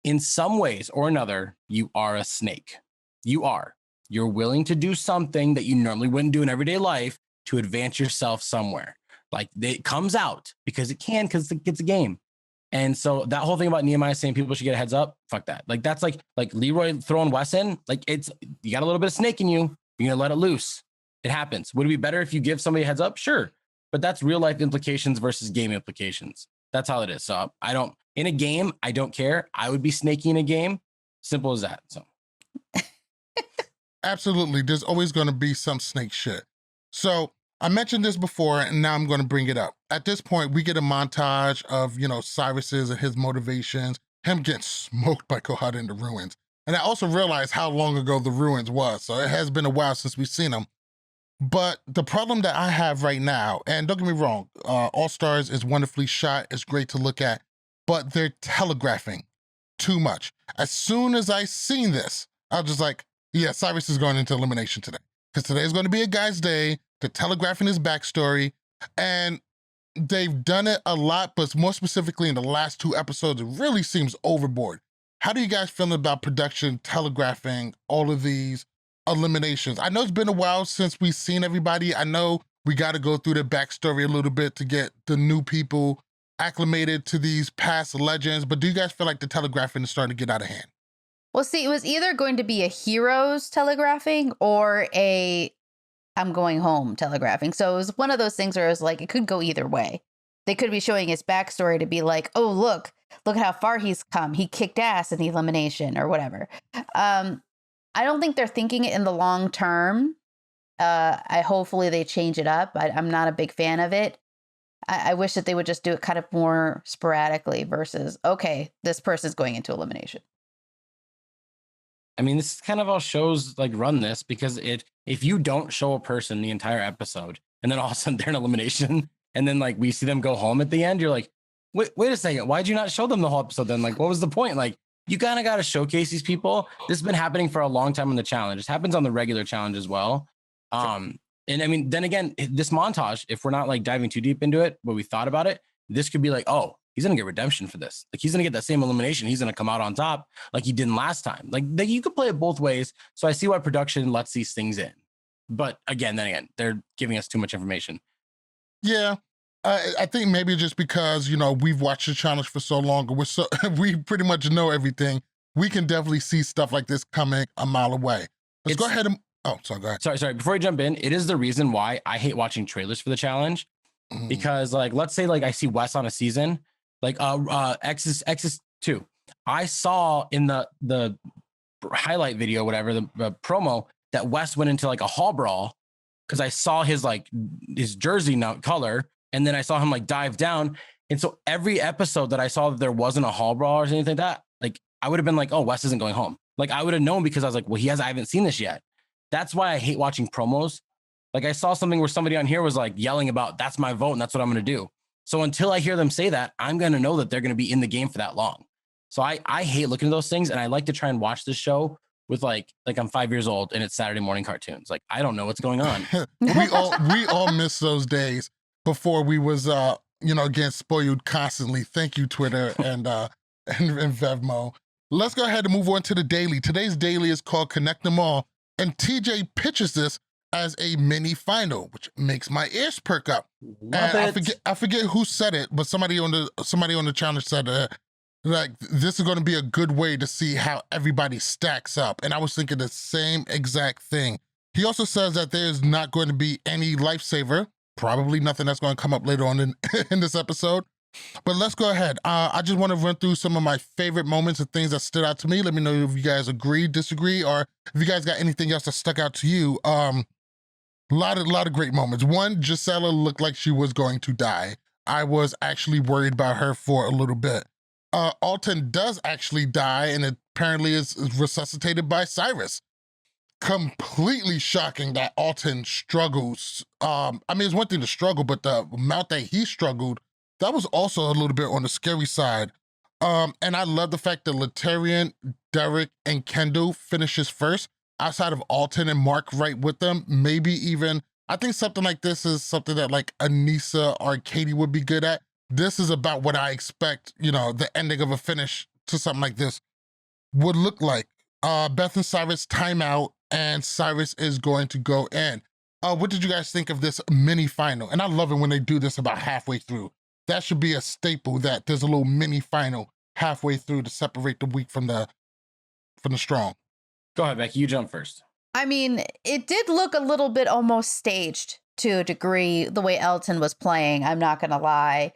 Speaker 1: in some ways or another, you are a snake. You're willing to do something that you normally wouldn't do in everyday life to advance yourself somewhere. Like it comes out because it's a game. And so that whole thing about Nehemiah saying people should get a heads up, fuck that. Like that's like Leroy throwing Wes in, like you got a little bit of snake in you, you're gonna let it loose. It happens. Would it be better if you give somebody a heads up? Sure. But that's real life implications versus game implications. That's how it is. So in a game, I don't care. I would be snaky in a game. Simple as that. So
Speaker 2: absolutely. There's always going to be some snake shit. So I mentioned this before, and now I'm going to bring it up. At this point, we get a montage of, Syrus's and his motivations, him getting smoked by Kohada in the ruins. And I also realized how long ago the ruins was. So it has been a while since we've seen them. But the problem that I have right now, and don't get me wrong, All Stars is wonderfully shot. It's great to look at, but they're telegraphing too much. As soon as I seen this, I was just like, yeah, Syrus is going into elimination today. Because today is going to be a guy's day. They're telegraphing his backstory. And they've done it a lot, but more specifically in the last 2 episodes, it really seems overboard. How do you guys feel about production telegraphing all of these eliminations? I know it's been a while since we've seen everybody. I know we got to go through the backstory a little bit to get the new people acclimated to these past legends, but do you guys feel like the telegraphing is starting to get out of hand?
Speaker 3: Well, see, it was either going to be a heroes telegraphing or a I'm going home telegraphing. So it was one of those things where it was like, it could go either way. They could be showing his backstory to be like, oh, look how far he's come. He kicked ass in the elimination or whatever. I don't think they're thinking it in the long term. Hopefully they change it up. I'm not a big fan of it. I wish that they would just do it kind of more sporadically versus, okay, this person's going into elimination.
Speaker 1: I mean, this is kind of how shows like run this, because if you don't show a person the entire episode and then all of a sudden they're in elimination and then like we see them go home at the end, you're like, wait a second, why'd you not show them the whole episode then? Like, what was the point? Like, you kind of got to showcase these people. This has been happening for a long time on the challenge. It happens on the regular challenge as well. And I mean, then again, this montage, if we're not like diving too deep into it, but we thought about it, this could be like, oh, he's going to get redemption for this. Like he's going to get that same elimination. He's going to come out on top like he didn't last time. Like you could play it both ways. So I see why production lets these things in. But again, they're giving us too much information.
Speaker 2: Yeah. I think maybe just because, we've watched the challenge for so long, we pretty much know everything. We can definitely see stuff like this coming a mile away. Let's go ahead and, go ahead.
Speaker 1: Sorry. Before I jump in, it is the reason why I hate watching trailers for the challenge. Because like, let's say like I see Wes on a season, like X's 2. I saw in the highlight video, whatever, the promo, that Wes went into like a hall brawl because I saw his jersey color, and then I saw him like dive down. And so every episode that I saw that there wasn't a hall brawl or anything like that, like I would have been like, oh, Wes isn't going home. Like I would have known because I was like, well, I haven't seen this yet. that's why I hate watching promos. Like I saw something where somebody on here was like yelling about that's my vote and that's what I'm going to do. So until I hear them say that, I'm going to know that they're going to be in the game for that long. So I hate looking at those things, and I like to try and watch this show with like I'm 5 years old and it's Saturday morning cartoons. Like I don't know what's going on.
Speaker 2: we all miss those days before we was getting spoiled constantly. Thank you, Twitter and Vevmo. Let's go ahead and move on to the daily. Today's daily is called Connect Them All, and TJ pitches this as a mini final, which makes my ears perk up. I forget who said it, but somebody on the channel said like this is going to be a good way to see how everybody stacks up. And I was thinking the same exact thing. He also says that there's not going to be any lifesaver, probably nothing that's going to come up later on in this episode. But let's go ahead. I just want to run through some of my favorite moments and things that stood out to me. Let me know if you guys agree, disagree, or if you guys got anything else that stuck out to you. A lot of great moments. One, Jisela looked like she was going to die. I was actually worried about her for a little bit. Alton does actually die and apparently is resuscitated by Syrus. Completely shocking that Alton struggles. It's one thing to struggle, but the amount that he struggled, that was also a little bit on the scary side. And I love the fact that Latarian, Derek, and Kendall finishes first, outside of Alton and Mark right with them. Maybe even, I think something like this is something that like Anissa or Katie would be good at. This is about what I expect, the ending of a finish to something like this would look like. Beth and Syrus timeout, and Syrus is going to go in. What did you guys think of this mini final? And I love it when they do this about halfway through. That should be a staple, that there's a little mini final halfway through to separate the weak from the strong.
Speaker 1: Go ahead, Becky. You jump first.
Speaker 3: It did look a little bit almost staged to a degree, the way Elton was playing. I'm not going to lie.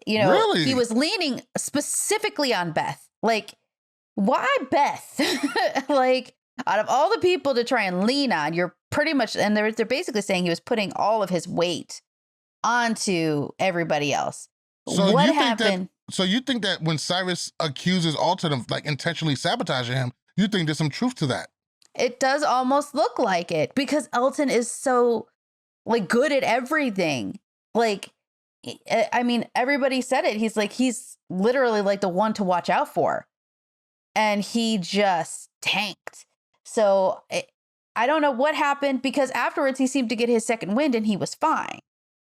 Speaker 2: Really?
Speaker 3: He was leaning specifically on Beth. Like, why Beth? Like, out of all the people to try and lean on, you're pretty much, and they're basically saying he was putting all of his weight onto everybody else.
Speaker 2: So
Speaker 3: what happened?
Speaker 2: So you think that when Syrus accuses Alton of like intentionally sabotaging him, you think there's some truth to that?
Speaker 3: It does almost look like it, because Elton is so like good at everything. Like, everybody said it. He's literally like the one to watch out for. And he just tanked. So I don't know what happened, because afterwards he seemed to get his second wind and he was fine.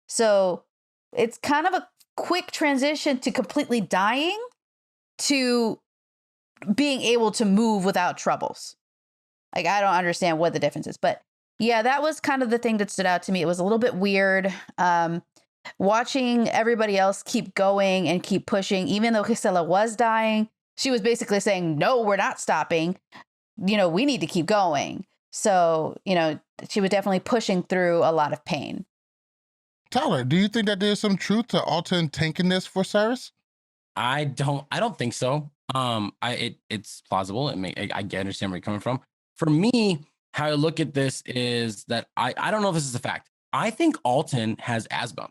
Speaker 3: So it's kind of a quick transition to completely dying to being able to move without troubles. Like, I don't understand what the difference is. But yeah, that was kind of the thing that stood out to me. It was a little bit weird. Watching everybody else keep going and keep pushing, even though Jisela was dying, she was basically saying, no, we're not stopping. We need to keep going. So, she was definitely pushing through a lot of pain.
Speaker 2: Tyler, do you think that there's some truth to Alton tanking this for Syrus?
Speaker 1: I don't think so. It's plausible. I understand where you're coming from. For me, how I look at this is that I don't know if this is a fact. I think Alton has asthma,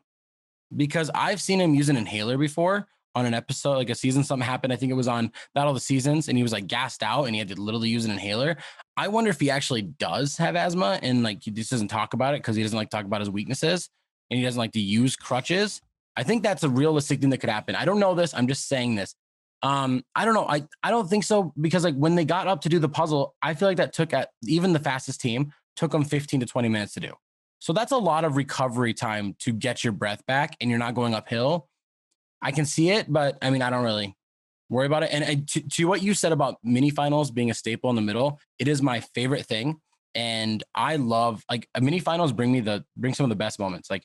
Speaker 1: because I've seen him use an inhaler before on an episode, like a season, something happened. I think it was on Battle of the Seasons, and he was like gassed out and he had to literally use an inhaler. I wonder if he actually does have asthma and like he just doesn't talk about it because he doesn't like talk about his weaknesses and he doesn't like to use crutches. I think that's a realistic thing that could happen. I don't know this. I'm just saying this. I don't know. I don't think so, because like when they got up to do the puzzle, I feel like that took even the fastest team took them 15 to 20 minutes to do. So that's a lot of recovery time to get your breath back and you're not going uphill. I can see it, but I don't really worry about it. And to what you said about mini finals being a staple in the middle, it is my favorite thing. And I love like mini finals bring some of the best moments. Like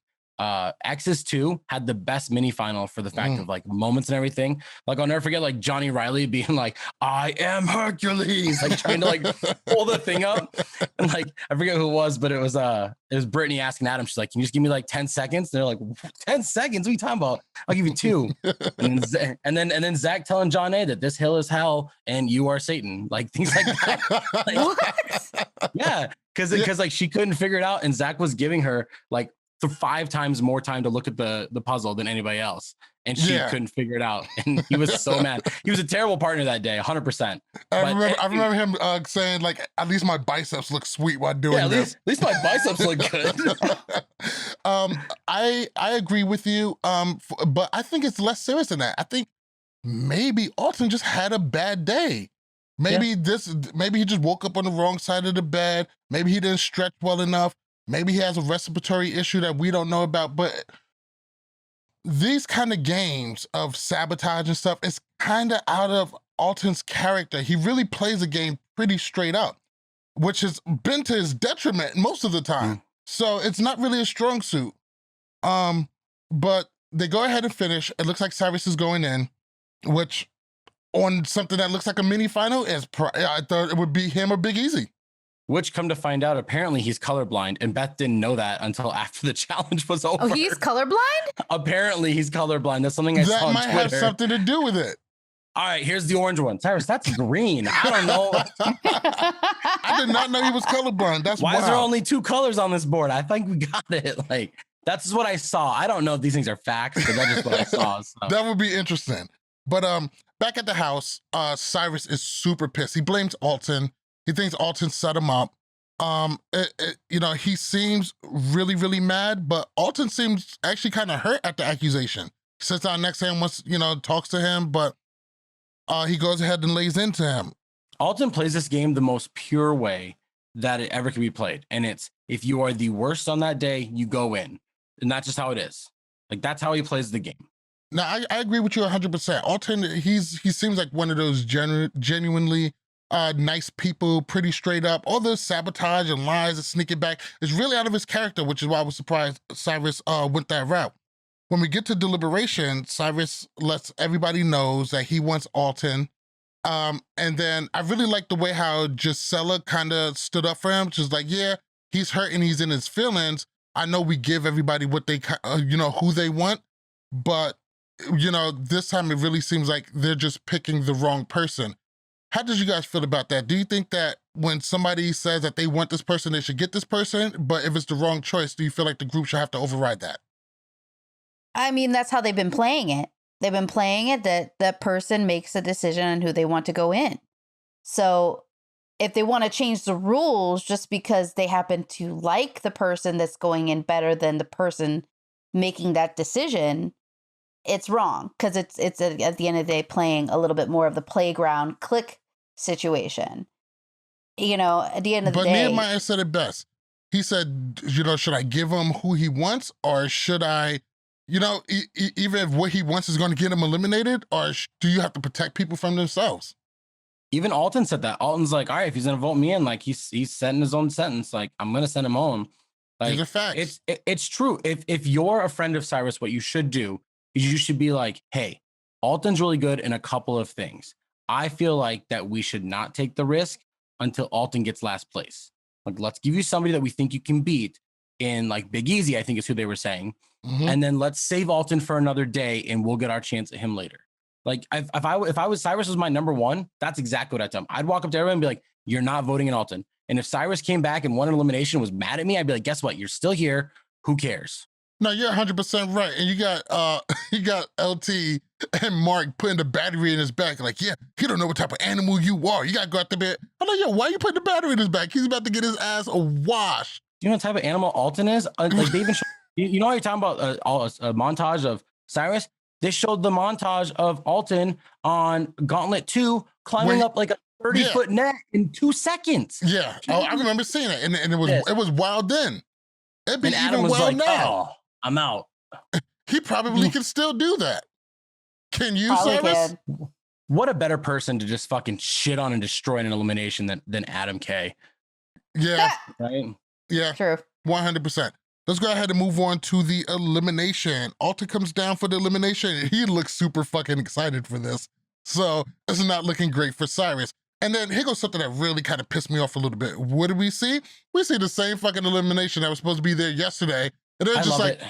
Speaker 1: X's 2 had the best mini final for the fact of like moments and everything. Like I'll never forget like Johnny Riley being like, I am Hercules, like trying to like pull the thing up. And like I forget who it was, but it was Brittany asking Adam, she's like, can you just give me like 10 seconds? And they're like, 10 seconds? What are you talking about? I'll give you 2. and then Zach telling John A that this hill is hell and you are Satan. Like things like that. Like, what? Yeah. Because like she couldn't figure it out, and Zach was giving her like 5 times more time to look at the puzzle than anybody else. and she
Speaker 2: Yeah.
Speaker 1: couldn't figure it out. And he was so mad. He was a terrible partner that day, 100%.
Speaker 2: I remember him saying, like, at least my biceps look sweet while doing this.
Speaker 1: At least my biceps look good.
Speaker 2: I agree with you, but I think it's less serious than that. I think maybe Alton just had a bad day. Maybe he just woke up on the wrong side of the bed. Maybe he didn't stretch well enough. Maybe he has a respiratory issue that we don't know about. But these kind of games of sabotage and stuff is kind of out of Alton's character. He really plays the game pretty straight up, which has been to his detriment most of the time. So it's not really a strong suit. But they go ahead and finish. It looks like Syrus is going in, which on something that looks like a mini final I thought it would be him or Big Easy.
Speaker 1: Which, come to find out, apparently he's colorblind, and Beth didn't know that until after the challenge was over.
Speaker 3: Oh, he's colorblind?
Speaker 1: Apparently he's colorblind. That's something I saw on Twitter.
Speaker 2: That might have something to do with it.
Speaker 1: All right, here's the orange one. Syrus, that's green. I don't know.
Speaker 2: I did not know he was colorblind. That's
Speaker 1: why
Speaker 2: wild.
Speaker 1: is there only 2 colors on this board? I think we got it. Like, that's what I saw. I don't know if these things are facts, but that's just what I saw. So.
Speaker 2: That would be interesting. But back at the house, Syrus is super pissed. He blames Alton. He thinks Alton set him up. He seems really, really mad, but Alton seems actually kind of hurt at the accusation. He sits down next to him, talks to him, but he goes ahead and lays into him.
Speaker 1: Alton plays this game the most pure way that it ever can be played. And it's, if you are the worst on that day, you go in. And that's just how it is. Like, that's how he plays the game.
Speaker 2: Now, I agree with you 100%. Alton, he seems like one of those genuinely nice people, pretty straight up. All the sabotage and lies and sneaking back is really out of his character, which is why I was surprised Syrus went that route. When we get to deliberation, Syrus lets everybody knows that he wants Alton. And then I really like the way how Jisela kind of stood up for him. She's like, yeah, he's hurt and he's in his feelings. I know we give everybody what they, who they want, but this time it really seems like they're just picking the wrong person. How did you guys feel about that? Do you think that when somebody says that they want this person, they should get this person, but if it's the wrong choice, do you feel like the group should have to override that?
Speaker 3: I mean, that's how they've been playing it. They've been playing it that the person makes a decision on who they want to go in. So if they want to change the rules just because they happen to like the person that's going in better than the person making that decision, it's wrong, because it's at the end of the day playing a little bit more of the playground click situation. At the end of the day.
Speaker 2: But Nehemiah said it best. He said, should I give him who he wants, or should I, even if what he wants is going to get him eliminated, or do you have to protect people from themselves?
Speaker 1: Even Alton said that. Alton's like, all right, if he's going to vote me in, like he's setting his own sentence. Like, I'm going to send him home. Like,
Speaker 2: these are facts.
Speaker 1: It's true. If you're a friend of Syrus, what you should do is you should be like, hey, Alton's really good in a couple of things. I feel like that we should not take the risk until Alton gets last place. Like, let's give you somebody that we think you can beat in, like, Big Easy, I think is who they were saying. Mm-hmm. And then let's save Alton for another day and we'll get our chance at him later. Like, if I was Syrus was my number one, that's exactly what I'd tell him. I'd walk up to everyone and be like, you're not voting in Alton. And if Syrus came back and won an elimination and was mad at me, I'd be like, guess what? You're still here. Who cares?
Speaker 2: No, you're 100% right. And you got LT and Mark putting the battery in his back. Like, yeah, he don't know what type of animal you are. You got to go out the bed. I'm like, yo, why you putting the battery in his back? He's about to get his ass a wash.
Speaker 1: Do you know what type of animal Alton is? Like, they even you know how you're talking about a montage of Syrus? They showed the montage of Alton on Gauntlet 2 climbing up like a 30-foot net in 2 seconds.
Speaker 2: Yeah, I remember seeing it. And it was wild then. It'd be and Adam even was wild like, now.
Speaker 1: Oh, I'm out.
Speaker 2: He probably can still do that. Can you, Syrus?
Speaker 1: What a better person to just fucking shit on and destroy in an elimination than Adam K.
Speaker 2: Yeah.
Speaker 1: Right?
Speaker 2: Yeah.
Speaker 3: True.
Speaker 2: 100%. Let's go ahead and move on to the elimination. Alton comes down for the elimination. He looks super fucking excited for this. So it's not looking great for Syrus. And then here goes something that really kind of pissed me off a little bit. What did we see? We see the same fucking elimination that was supposed to be there yesterday. And they're just like,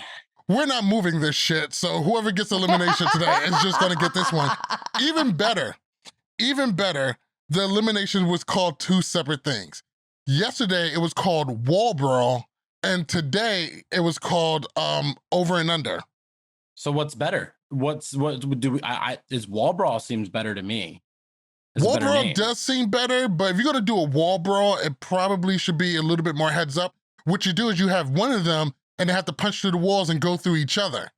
Speaker 2: we're not moving this shit. So whoever gets elimination today is just going to get this one. Even better, the elimination was called 2 separate things. Yesterday, it was called Wall Brawl. And today, it was called Over and Under.
Speaker 1: So what's better? what do we? Is wall brawl seems better to me. It's a
Speaker 2: Wall
Speaker 1: better
Speaker 2: brawl
Speaker 1: name.
Speaker 2: does seem better, but if you're gonna do a wall brawl, it probably should be a little bit more heads up. What you do is you have one of them and they have to punch through the walls and go through each other.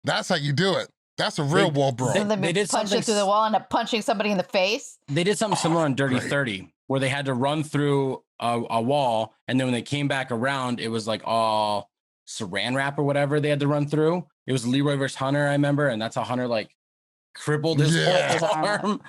Speaker 2: That's how you do it. That's a real wall brawl.
Speaker 3: So
Speaker 1: they did
Speaker 3: punch
Speaker 1: something
Speaker 3: it through the wall and end up punching somebody in the face.
Speaker 1: They did something similar on Dirty
Speaker 2: great.
Speaker 1: 30, where they had to run through a wall, and then when they came back around, it was like all saran wrap or whatever they had to run through. It was Leroy versus Hunter, I remember, and that's how Hunter like crippled his whole arm.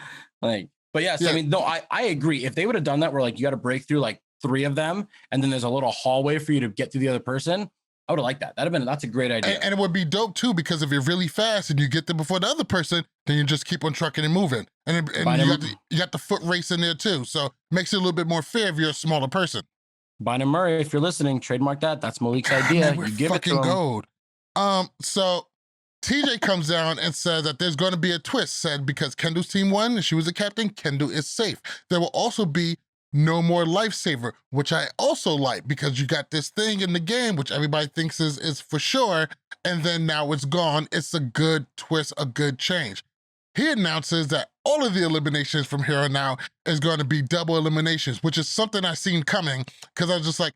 Speaker 1: Like, but yes, I mean, no, I agree. If they would have done that, where like you got to break through like 3 of them, and then there's a little hallway for you to get to the other person, I would have liked that. That's a great idea.
Speaker 2: And it would be dope too, because if you're really fast and you get there before the other person, then you just keep on trucking and moving. And you got the foot race in there too. So it makes it a little bit more fair if you're a smaller person.
Speaker 1: Bynum Murray, if you're listening, trademark that. That's Malik's idea.
Speaker 2: Man, we're
Speaker 1: you give it to
Speaker 2: fucking
Speaker 1: him.
Speaker 2: gold. So TJ comes down and says that there's going to be a twist, said because Kendall's team won and she was the captain, Kendall is safe. There will also be no more lifesaver, which I also like, because you got this thing in the game, which everybody thinks is for sure, and then now it's gone. It's a good twist, a good change. He announces that all of the eliminations from here on out is going to be double eliminations, which is something I seen coming, because I was just like,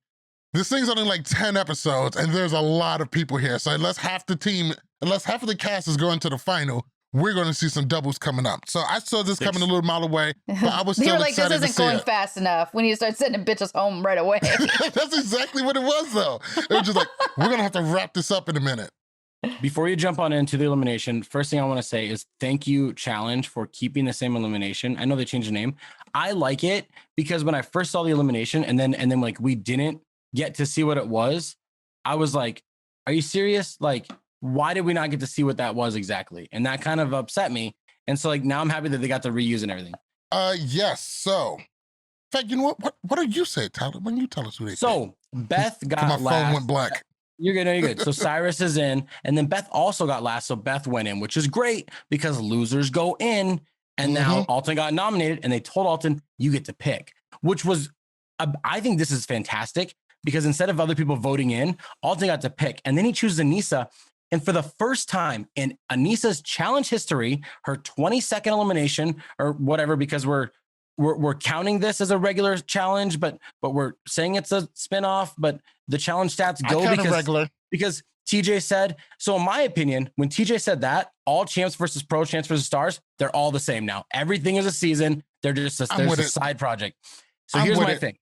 Speaker 2: this thing's only like 10 episodes, and there's a lot of people here. So unless half of the cast is going to the final, we're going to see some doubles coming up. So I saw this coming a little mile away, but I was still
Speaker 3: like,
Speaker 2: excited
Speaker 3: this isn't going fast enough. We need to start sending bitches home right away.
Speaker 2: That's exactly what it was, though. It was just like, we're going to have to wrap this up in a minute.
Speaker 1: Before you jump on into the elimination, first thing I want to say is thank you, Challenge, for keeping the same elimination. I know they changed the name. I like it because when I first saw the elimination and then like we didn't get to see what it was, I was like, are you serious? Like, why did we not get to see what that was exactly? And that kind of upset me. And so like now I'm happy that they got to reuse and everything.
Speaker 2: Yes. So, in fact, you know what do you say, Tyler? When you tell us who they
Speaker 1: So Beth got
Speaker 2: my
Speaker 1: last.
Speaker 2: phone went black.
Speaker 1: You're good. No, you're good. So Syrus is in, and then Beth also got last. So Beth went in, which is great because losers go in. And now Alton got nominated, and they told Alton, you get to pick, which was, I think this is fantastic because instead of other people voting in, Alton got to pick. And then he chooses Anissa. And for the first time in Anissa's challenge history, her 22nd elimination or whatever, because we're counting this as a regular challenge, but we're saying it's a spinoff, but the challenge stats go because TJ said, so in my opinion, when TJ said that, all champs versus pro, champs versus stars, they're all the same now. Everything is a season. They're just a side project. So here's my thing.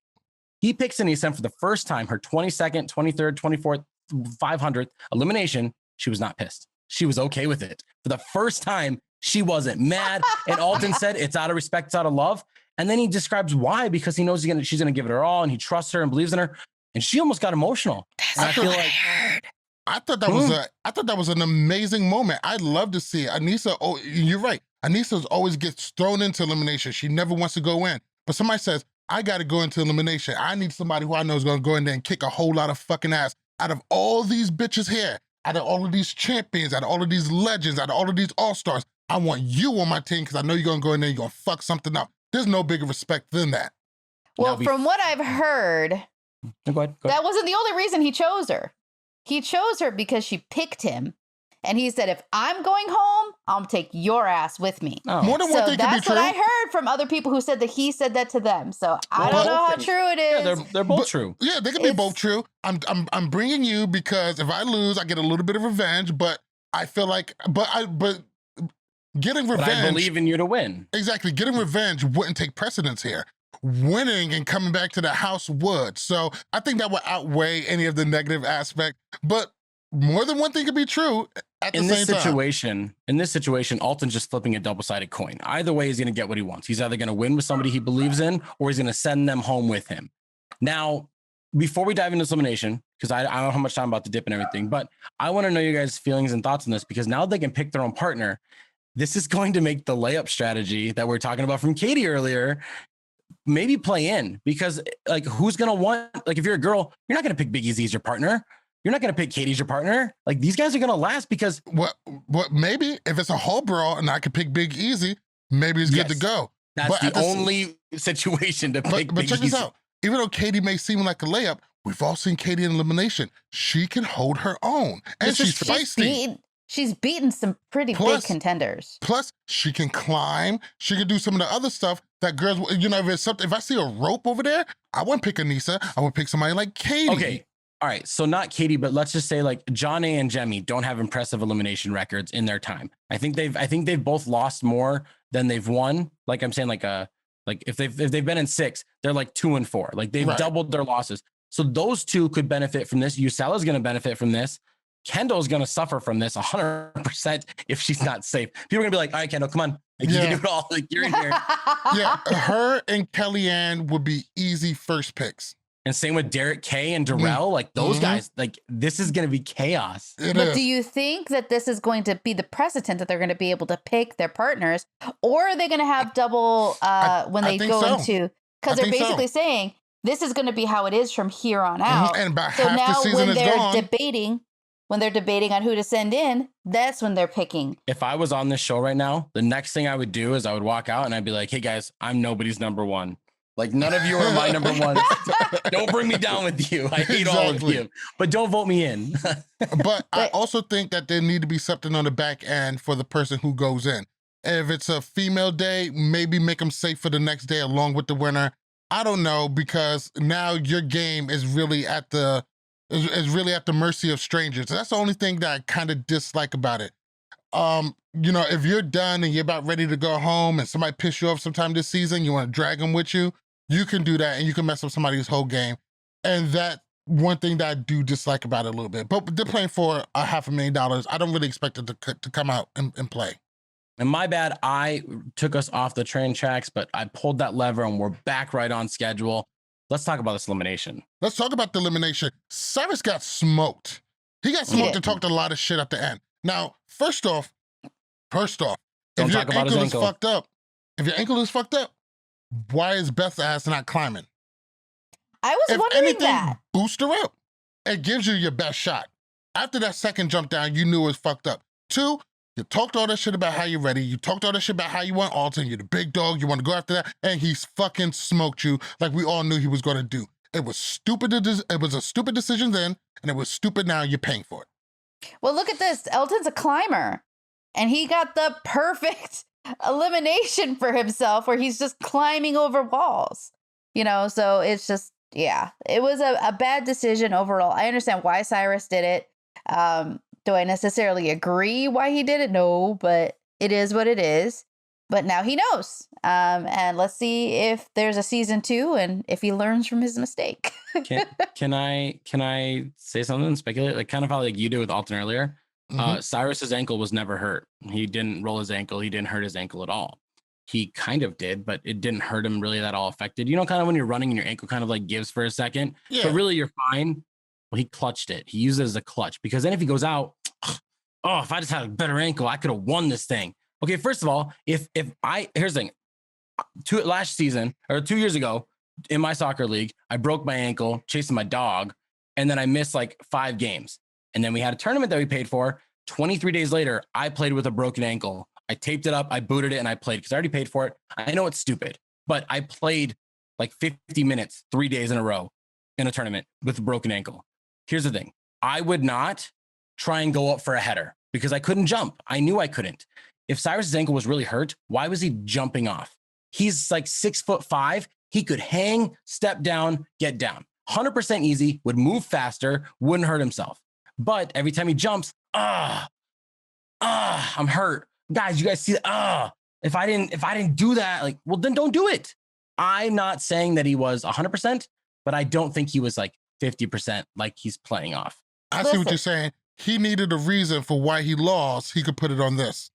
Speaker 1: He picks Anissa, and for the first time, her 22nd, 23rd, 24th, 500th elimination, she was not pissed. She was okay with it. For the first time, she wasn't mad. And Alton said, it's out of respect, it's out of love. And then he describes why, because he knows she's going to give it her all, and he trusts her and believes in her. And she almost got emotional. And I feel like
Speaker 2: I thought that was an amazing moment. I'd love to see it. Anissa. Oh, you're right. Anissa always gets thrown into elimination. She never wants to go in. But somebody says, I got to go into elimination. I need somebody who I know is going to go in there and kick a whole lot of fucking ass. Out of all these bitches here, out of all of these champions, out of all of these legends, out of all of these all-stars, I want you on my team because I know you're going to go in there and you're going to fuck something up. There's no bigger respect than that.
Speaker 3: Well, from what I've heard,
Speaker 1: go ahead.
Speaker 3: That wasn't the only reason he chose her. He chose her because she picked him. And he said, if I'm going home, I'll take your ass with me.
Speaker 2: Oh. More than one thing could be true.
Speaker 3: That's what I heard from other people who said that he said that to them. So I don't know how true it is.
Speaker 1: Yeah, they're both true.
Speaker 2: Yeah, they can be both true. I'm bringing you because if I lose, I get a little bit of revenge. But I feel like, but getting revenge.
Speaker 1: But I believe in you to win.
Speaker 2: Exactly, getting revenge wouldn't take precedence here. Winning and coming back to the house would. So I think that would outweigh any of the negative aspect. But more than one thing could be true at the same time.
Speaker 1: In this situation, Alton's just flipping a double-sided coin. Either way, he's going to get what he wants. He's either going to win with somebody he believes in, or he's going to send them home with him. Now, before we dive into this elimination, because I don't know how much time I'm about to dip and everything, but I want to know your guys' feelings and thoughts on this, because now they can pick their own partner. This is going to make the layup strategy that we're talking about from Katie earlier maybe play in, because like who's going to want, like if you're a girl, you're not going to pick Big Easy as your partner. You're not going to pick Katie as your partner. Like these guys are going to last because
Speaker 2: what maybe if it's a whole brawl and I could pick Big Easy, maybe it's good to go.
Speaker 1: That's the only situation to pick
Speaker 2: But
Speaker 1: Big
Speaker 2: check
Speaker 1: Easy.
Speaker 2: this out. Even though Katie may seem like a layup, we've all seen Katie in Elimination. She can hold her own, and she's feisty.
Speaker 3: She's beaten some pretty big contenders.
Speaker 2: Plus, she can climb. She can do some of the other stuff that girls, if I see a rope over there, I wouldn't pick Anissa. I would pick somebody like Katie.
Speaker 1: Okay. All right. So not Katie, but let's just say like John A and Jemmy don't have impressive elimination records in their time. I think they've both lost more than they've won. Like I'm saying, like if they've been in 6, they're like 2 and 4. Like they've doubled their losses. So those two could benefit from this. Jisela's going to benefit from this. Kendall's going to suffer from this 100% if she's not safe. People are going to be like, all right, Kendall, come on. Like, you can do it all. Like, you're in here.
Speaker 2: Yeah, her and Kellyanne would be easy first picks.
Speaker 1: And same with Derek K and Darrell. Like those guys, like this is going to be chaos.
Speaker 3: But do you think that this is going to be the precedent that they're going to be able to pick their partners? Or are they going to have double when they go into, because they're basically saying this is going to be how it is from here on out.
Speaker 2: And about
Speaker 3: so
Speaker 2: half
Speaker 3: now
Speaker 2: the season
Speaker 3: when
Speaker 2: is gone.
Speaker 3: when they're debating on who to send in, that's when they're picking.
Speaker 1: If I was on this show right now, the next thing I would do is I would walk out and I'd be like, hey guys, I'm nobody's number one. Like none of you are my number one. Don't bring me down with you. I hate all of you, but don't vote me in.
Speaker 2: But I also think that there need to be something on the back end for the person who goes in. If it's a female day, maybe make them safe for the next day along with the winner. I don't know, because now your game is really at the mercy of strangers. That's the only thing that I kind of dislike about it. If you're done and you're about ready to go home and somebody pissed you off sometime this season, you want to drag them with you, you can do that and you can mess up somebody's whole game. And that one thing that I do dislike about it a little bit. But they're playing for $500,000. I don't really expect it to come out and play.
Speaker 1: And my bad, I took us off the train tracks, but I pulled that lever and we're back right on schedule. Let's talk about this elimination.
Speaker 2: Let's talk about the elimination. Syrus got smoked. He got smoked and talked a lot of shit at the end. Now, first off, if your ankle is fucked up, why is Beth's ass not climbing?
Speaker 3: I was wondering that.
Speaker 2: Boost her up. It gives you your best shot. After that second jump down, you knew it was fucked up. 2, you talked all that shit about how you're ready. You talked all that shit about how you want Alton. You're the big dog. You want to go after that. And he's fucking smoked you like we all knew he was going to do. It was stupid. It was a stupid decision then, and it was stupid now. You're paying for it.
Speaker 3: Well, look at this. Elton's a climber, and he got the perfect elimination for himself where he's just climbing over walls. So it's just, it was a bad decision overall. I understand why Syrus did it. Do I necessarily agree why he did it? No, but it is what it is. But now he knows. And let's see if there's a season 2 and if he learns from his mistake.
Speaker 1: Can I say something, speculate? Like kind of how like you did with Alton earlier. Syrus's ankle was never hurt. He didn't roll his ankle. He didn't hurt his ankle at all. He kind of did, but it didn't hurt him really that all affected. Kind of when you're running and your ankle kind of like gives for a second, but really you're fine. Well, he clutched it. He used it as a clutch because then if he goes out, if I just had a better ankle, I could have won this thing. Okay, first of all, here's the thing. Last season or 2 years ago in my soccer league, I broke my ankle chasing my dog, and then I missed like 5 games. And then we had a tournament that we paid for. 23 days later, I played with a broken ankle. I taped it up, I booted it, and I played because I already paid for it. I know it's stupid, but I played like 50 minutes 3 days in a row in a tournament with a broken ankle. Here's the thing. I would not try and go up for a header because I couldn't jump. I knew I couldn't. If Syrus's ankle was really hurt, why was he jumping off? He's like 6'5". He could hang, step down, get down. 100% easy, would move faster, wouldn't hurt himself. But every time he jumps, I'm hurt. Guys, you guys see that? If I didn't do that, like, well, then don't do it. I'm not saying that he was 100%, but I don't think he was like 50% like he's playing off.
Speaker 2: I see what you're saying. He needed a reason for why he lost. He could put it on this.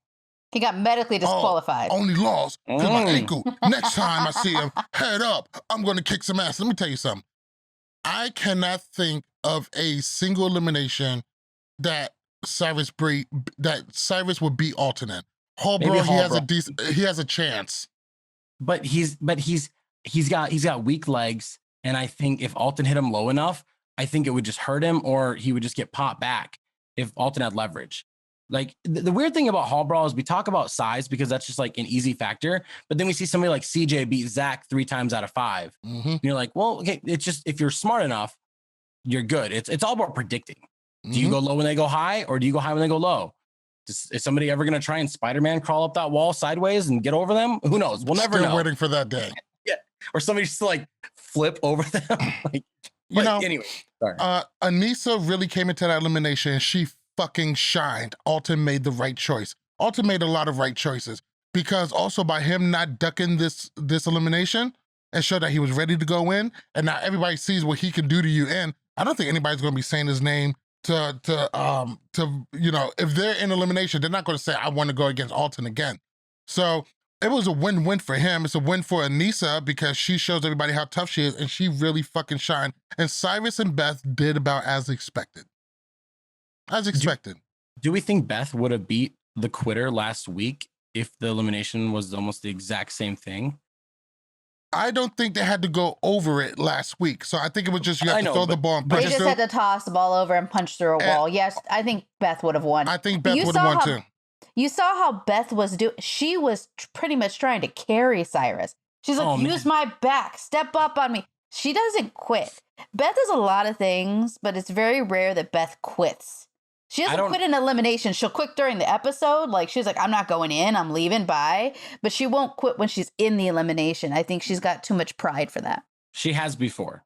Speaker 3: He got medically disqualified.
Speaker 2: Only lost because my ankle. Next time I see him, head up, I'm going to kick some ass. Let me tell you something. I cannot think of a single elimination that Syrus would beat Alton in. Hallbro, he has a chance.
Speaker 1: But he's got weak legs, and I think if Alton hit him low enough, I think it would just hurt him, or he would just get popped back if Alton had leverage. Like the weird thing about Hall Brawl is we talk about size because that's just like an easy factor, but then we see somebody like CJ beat Zach 3 times out of 5.
Speaker 2: Mm-hmm.
Speaker 1: And you're like, well, okay, it's just if you're smart enough, you're good. It's all about predicting. Do you go low when they go high, or do you go high when they go low? Is somebody ever going to try and Spider-Man crawl up that wall sideways and get over them? Who knows? We'll never
Speaker 2: Still
Speaker 1: know.
Speaker 2: waiting for that day.
Speaker 1: Yeah. Or somebody just to like flip over them. Like,
Speaker 2: You know,
Speaker 1: anyway, sorry.
Speaker 2: Anissa really came into that elimination and she fucking shined. Alton made the right choice. Alton made a lot of right choices because also by him not ducking this elimination and show that he was ready to go in, and now everybody sees what he can do to you. And I don't think anybody's going to be saying his name to you know, if they're in elimination, they're not going to say I want to go against Alton again. So it was a win-win for him. It's a win for Anissa because she shows everybody how tough she is, and she really fucking shined. And Syrus and Beth did about as expected. As expected.
Speaker 1: Do we think Beth would have beat the quitter last week if the elimination was almost the exact same thing?
Speaker 2: I don't think they had to go over it last week. So I think it was just you have to throw the ball and
Speaker 3: They
Speaker 2: punch it
Speaker 3: just
Speaker 2: through.
Speaker 3: had to toss the ball over and punch through a wall. Yes, I think Beth would have won.
Speaker 2: I think Beth would have won too.
Speaker 3: You saw how Beth was doing. She was pretty much trying to carry Syrus. She's like, use my back, step up on me. She doesn't quit. Beth does a lot of things, but it's very rare that Beth quits. She doesn't quit in elimination. She'll quit during the episode. Like, she's like, I'm not going in. I'm leaving. Bye. But she won't quit when she's in the elimination. I think she's got too much pride for that.
Speaker 1: She has before.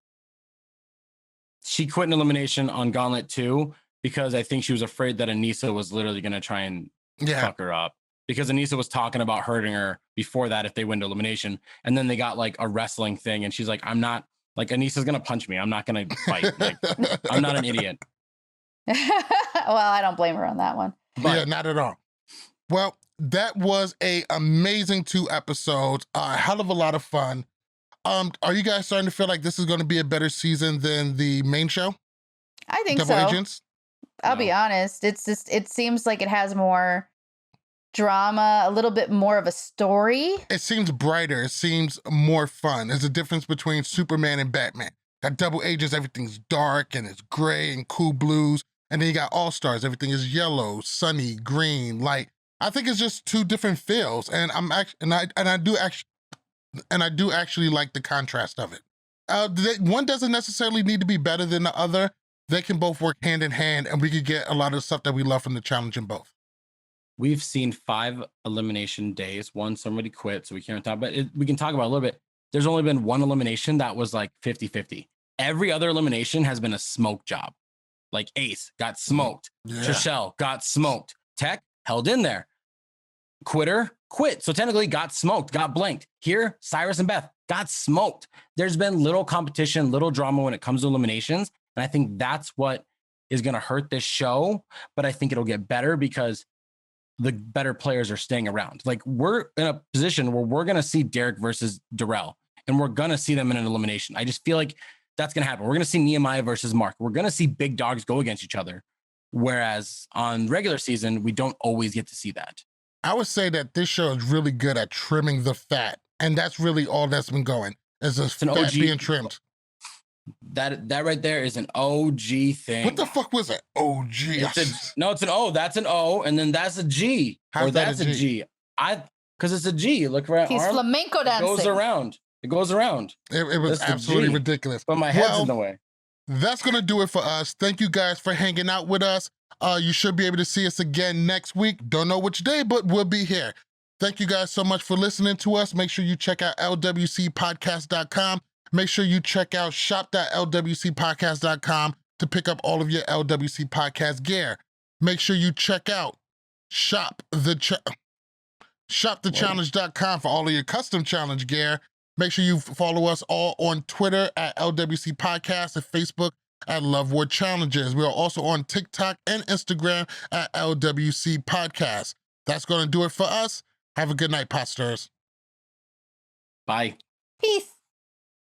Speaker 1: She quit in elimination on Gauntlet 2 because I think she was afraid that Anissa was literally going to try and fuck her up. Because Anissa was talking about hurting her before that if they win to elimination. And then they got like a wrestling thing. And she's like, I'm not, like, Anissa's going to punch me. I'm not going to fight. Like, I'm not an idiot.
Speaker 3: Well, I don't blame her on that one.
Speaker 2: But yeah, not at all. Well, that was a amazing 2 episodes. A hell of a lot of fun. Are you guys starting to feel like this is going to be a better season than the main show?
Speaker 3: I think
Speaker 2: Double
Speaker 3: so.
Speaker 2: Agents?
Speaker 3: I'll be honest. It's just, it seems like it has more drama, a little bit more of a story.
Speaker 2: It seems brighter. It seems more fun. There's a difference between Superman and Batman. Got Double Agents, everything's dark and it's gray and cool blues. And then you got All Stars, everything is yellow, sunny, green, light. I think it's just 2 different feels, and I do actually like the contrast of it. One doesn't necessarily need to be better than the other. They can both work hand in hand, and we could get a lot of stuff that we love from the challenge in both.
Speaker 1: We've seen 5 elimination days. One, somebody quit, so we can't talk about it. We can talk about it a little bit. There's only been 1 elimination that was like 50-50. Every other elimination has been a smoke job. Like Ace got smoked.
Speaker 2: Yeah.
Speaker 1: Trishelle got smoked. Tech held in there. Quitter quit. So technically got smoked, got blanked. Here, Syrus and Beth got smoked. There's been little competition, little drama when it comes to eliminations. And I think that's what is going to hurt this show. But I think it'll get better because the better players are staying around. Like, we're in a position where we're going to see Derek versus Darrell, and we're going to see them in an elimination. I just feel like that's going to happen. We're going to see Nehemiah versus Mark. We're going to see big dogs go against each other. Whereas on regular season, we don't always get to see that.
Speaker 2: I would say that this show is really good at trimming the fat. And that's really all that's been going, is this fat
Speaker 1: OG
Speaker 2: being trimmed.
Speaker 1: That right there is an OG thing.
Speaker 2: What the fuck was it? OG.
Speaker 1: No, it's an O. That's an O. And then that's a G.
Speaker 2: How's
Speaker 1: or that's
Speaker 2: that a
Speaker 1: G? Because it's a G. Look right.
Speaker 3: He's flamenco dancing.
Speaker 1: It goes around. It goes around.
Speaker 2: It was absolutely ridiculous.
Speaker 1: But my head's in the way.
Speaker 2: That's going to do it for us. Thank you guys for hanging out with us. You should be able to see us again next week. Don't know which day, but we'll be here. Thank you guys so much for listening to us. Make sure you check out LWCpodcast.com. Make sure you check out shop.lwcpodcast.com to pick up all of your LWC podcast gear. Make sure you check out shopthechallenge.com for all of your custom challenge gear. Make sure you follow us all on Twitter at LWC Podcast and Facebook at Love Word Challenges. We are also on TikTok and Instagram at LWC Podcast. That's going to do it for us. Have a good night, Posters.
Speaker 1: Bye.
Speaker 3: Peace.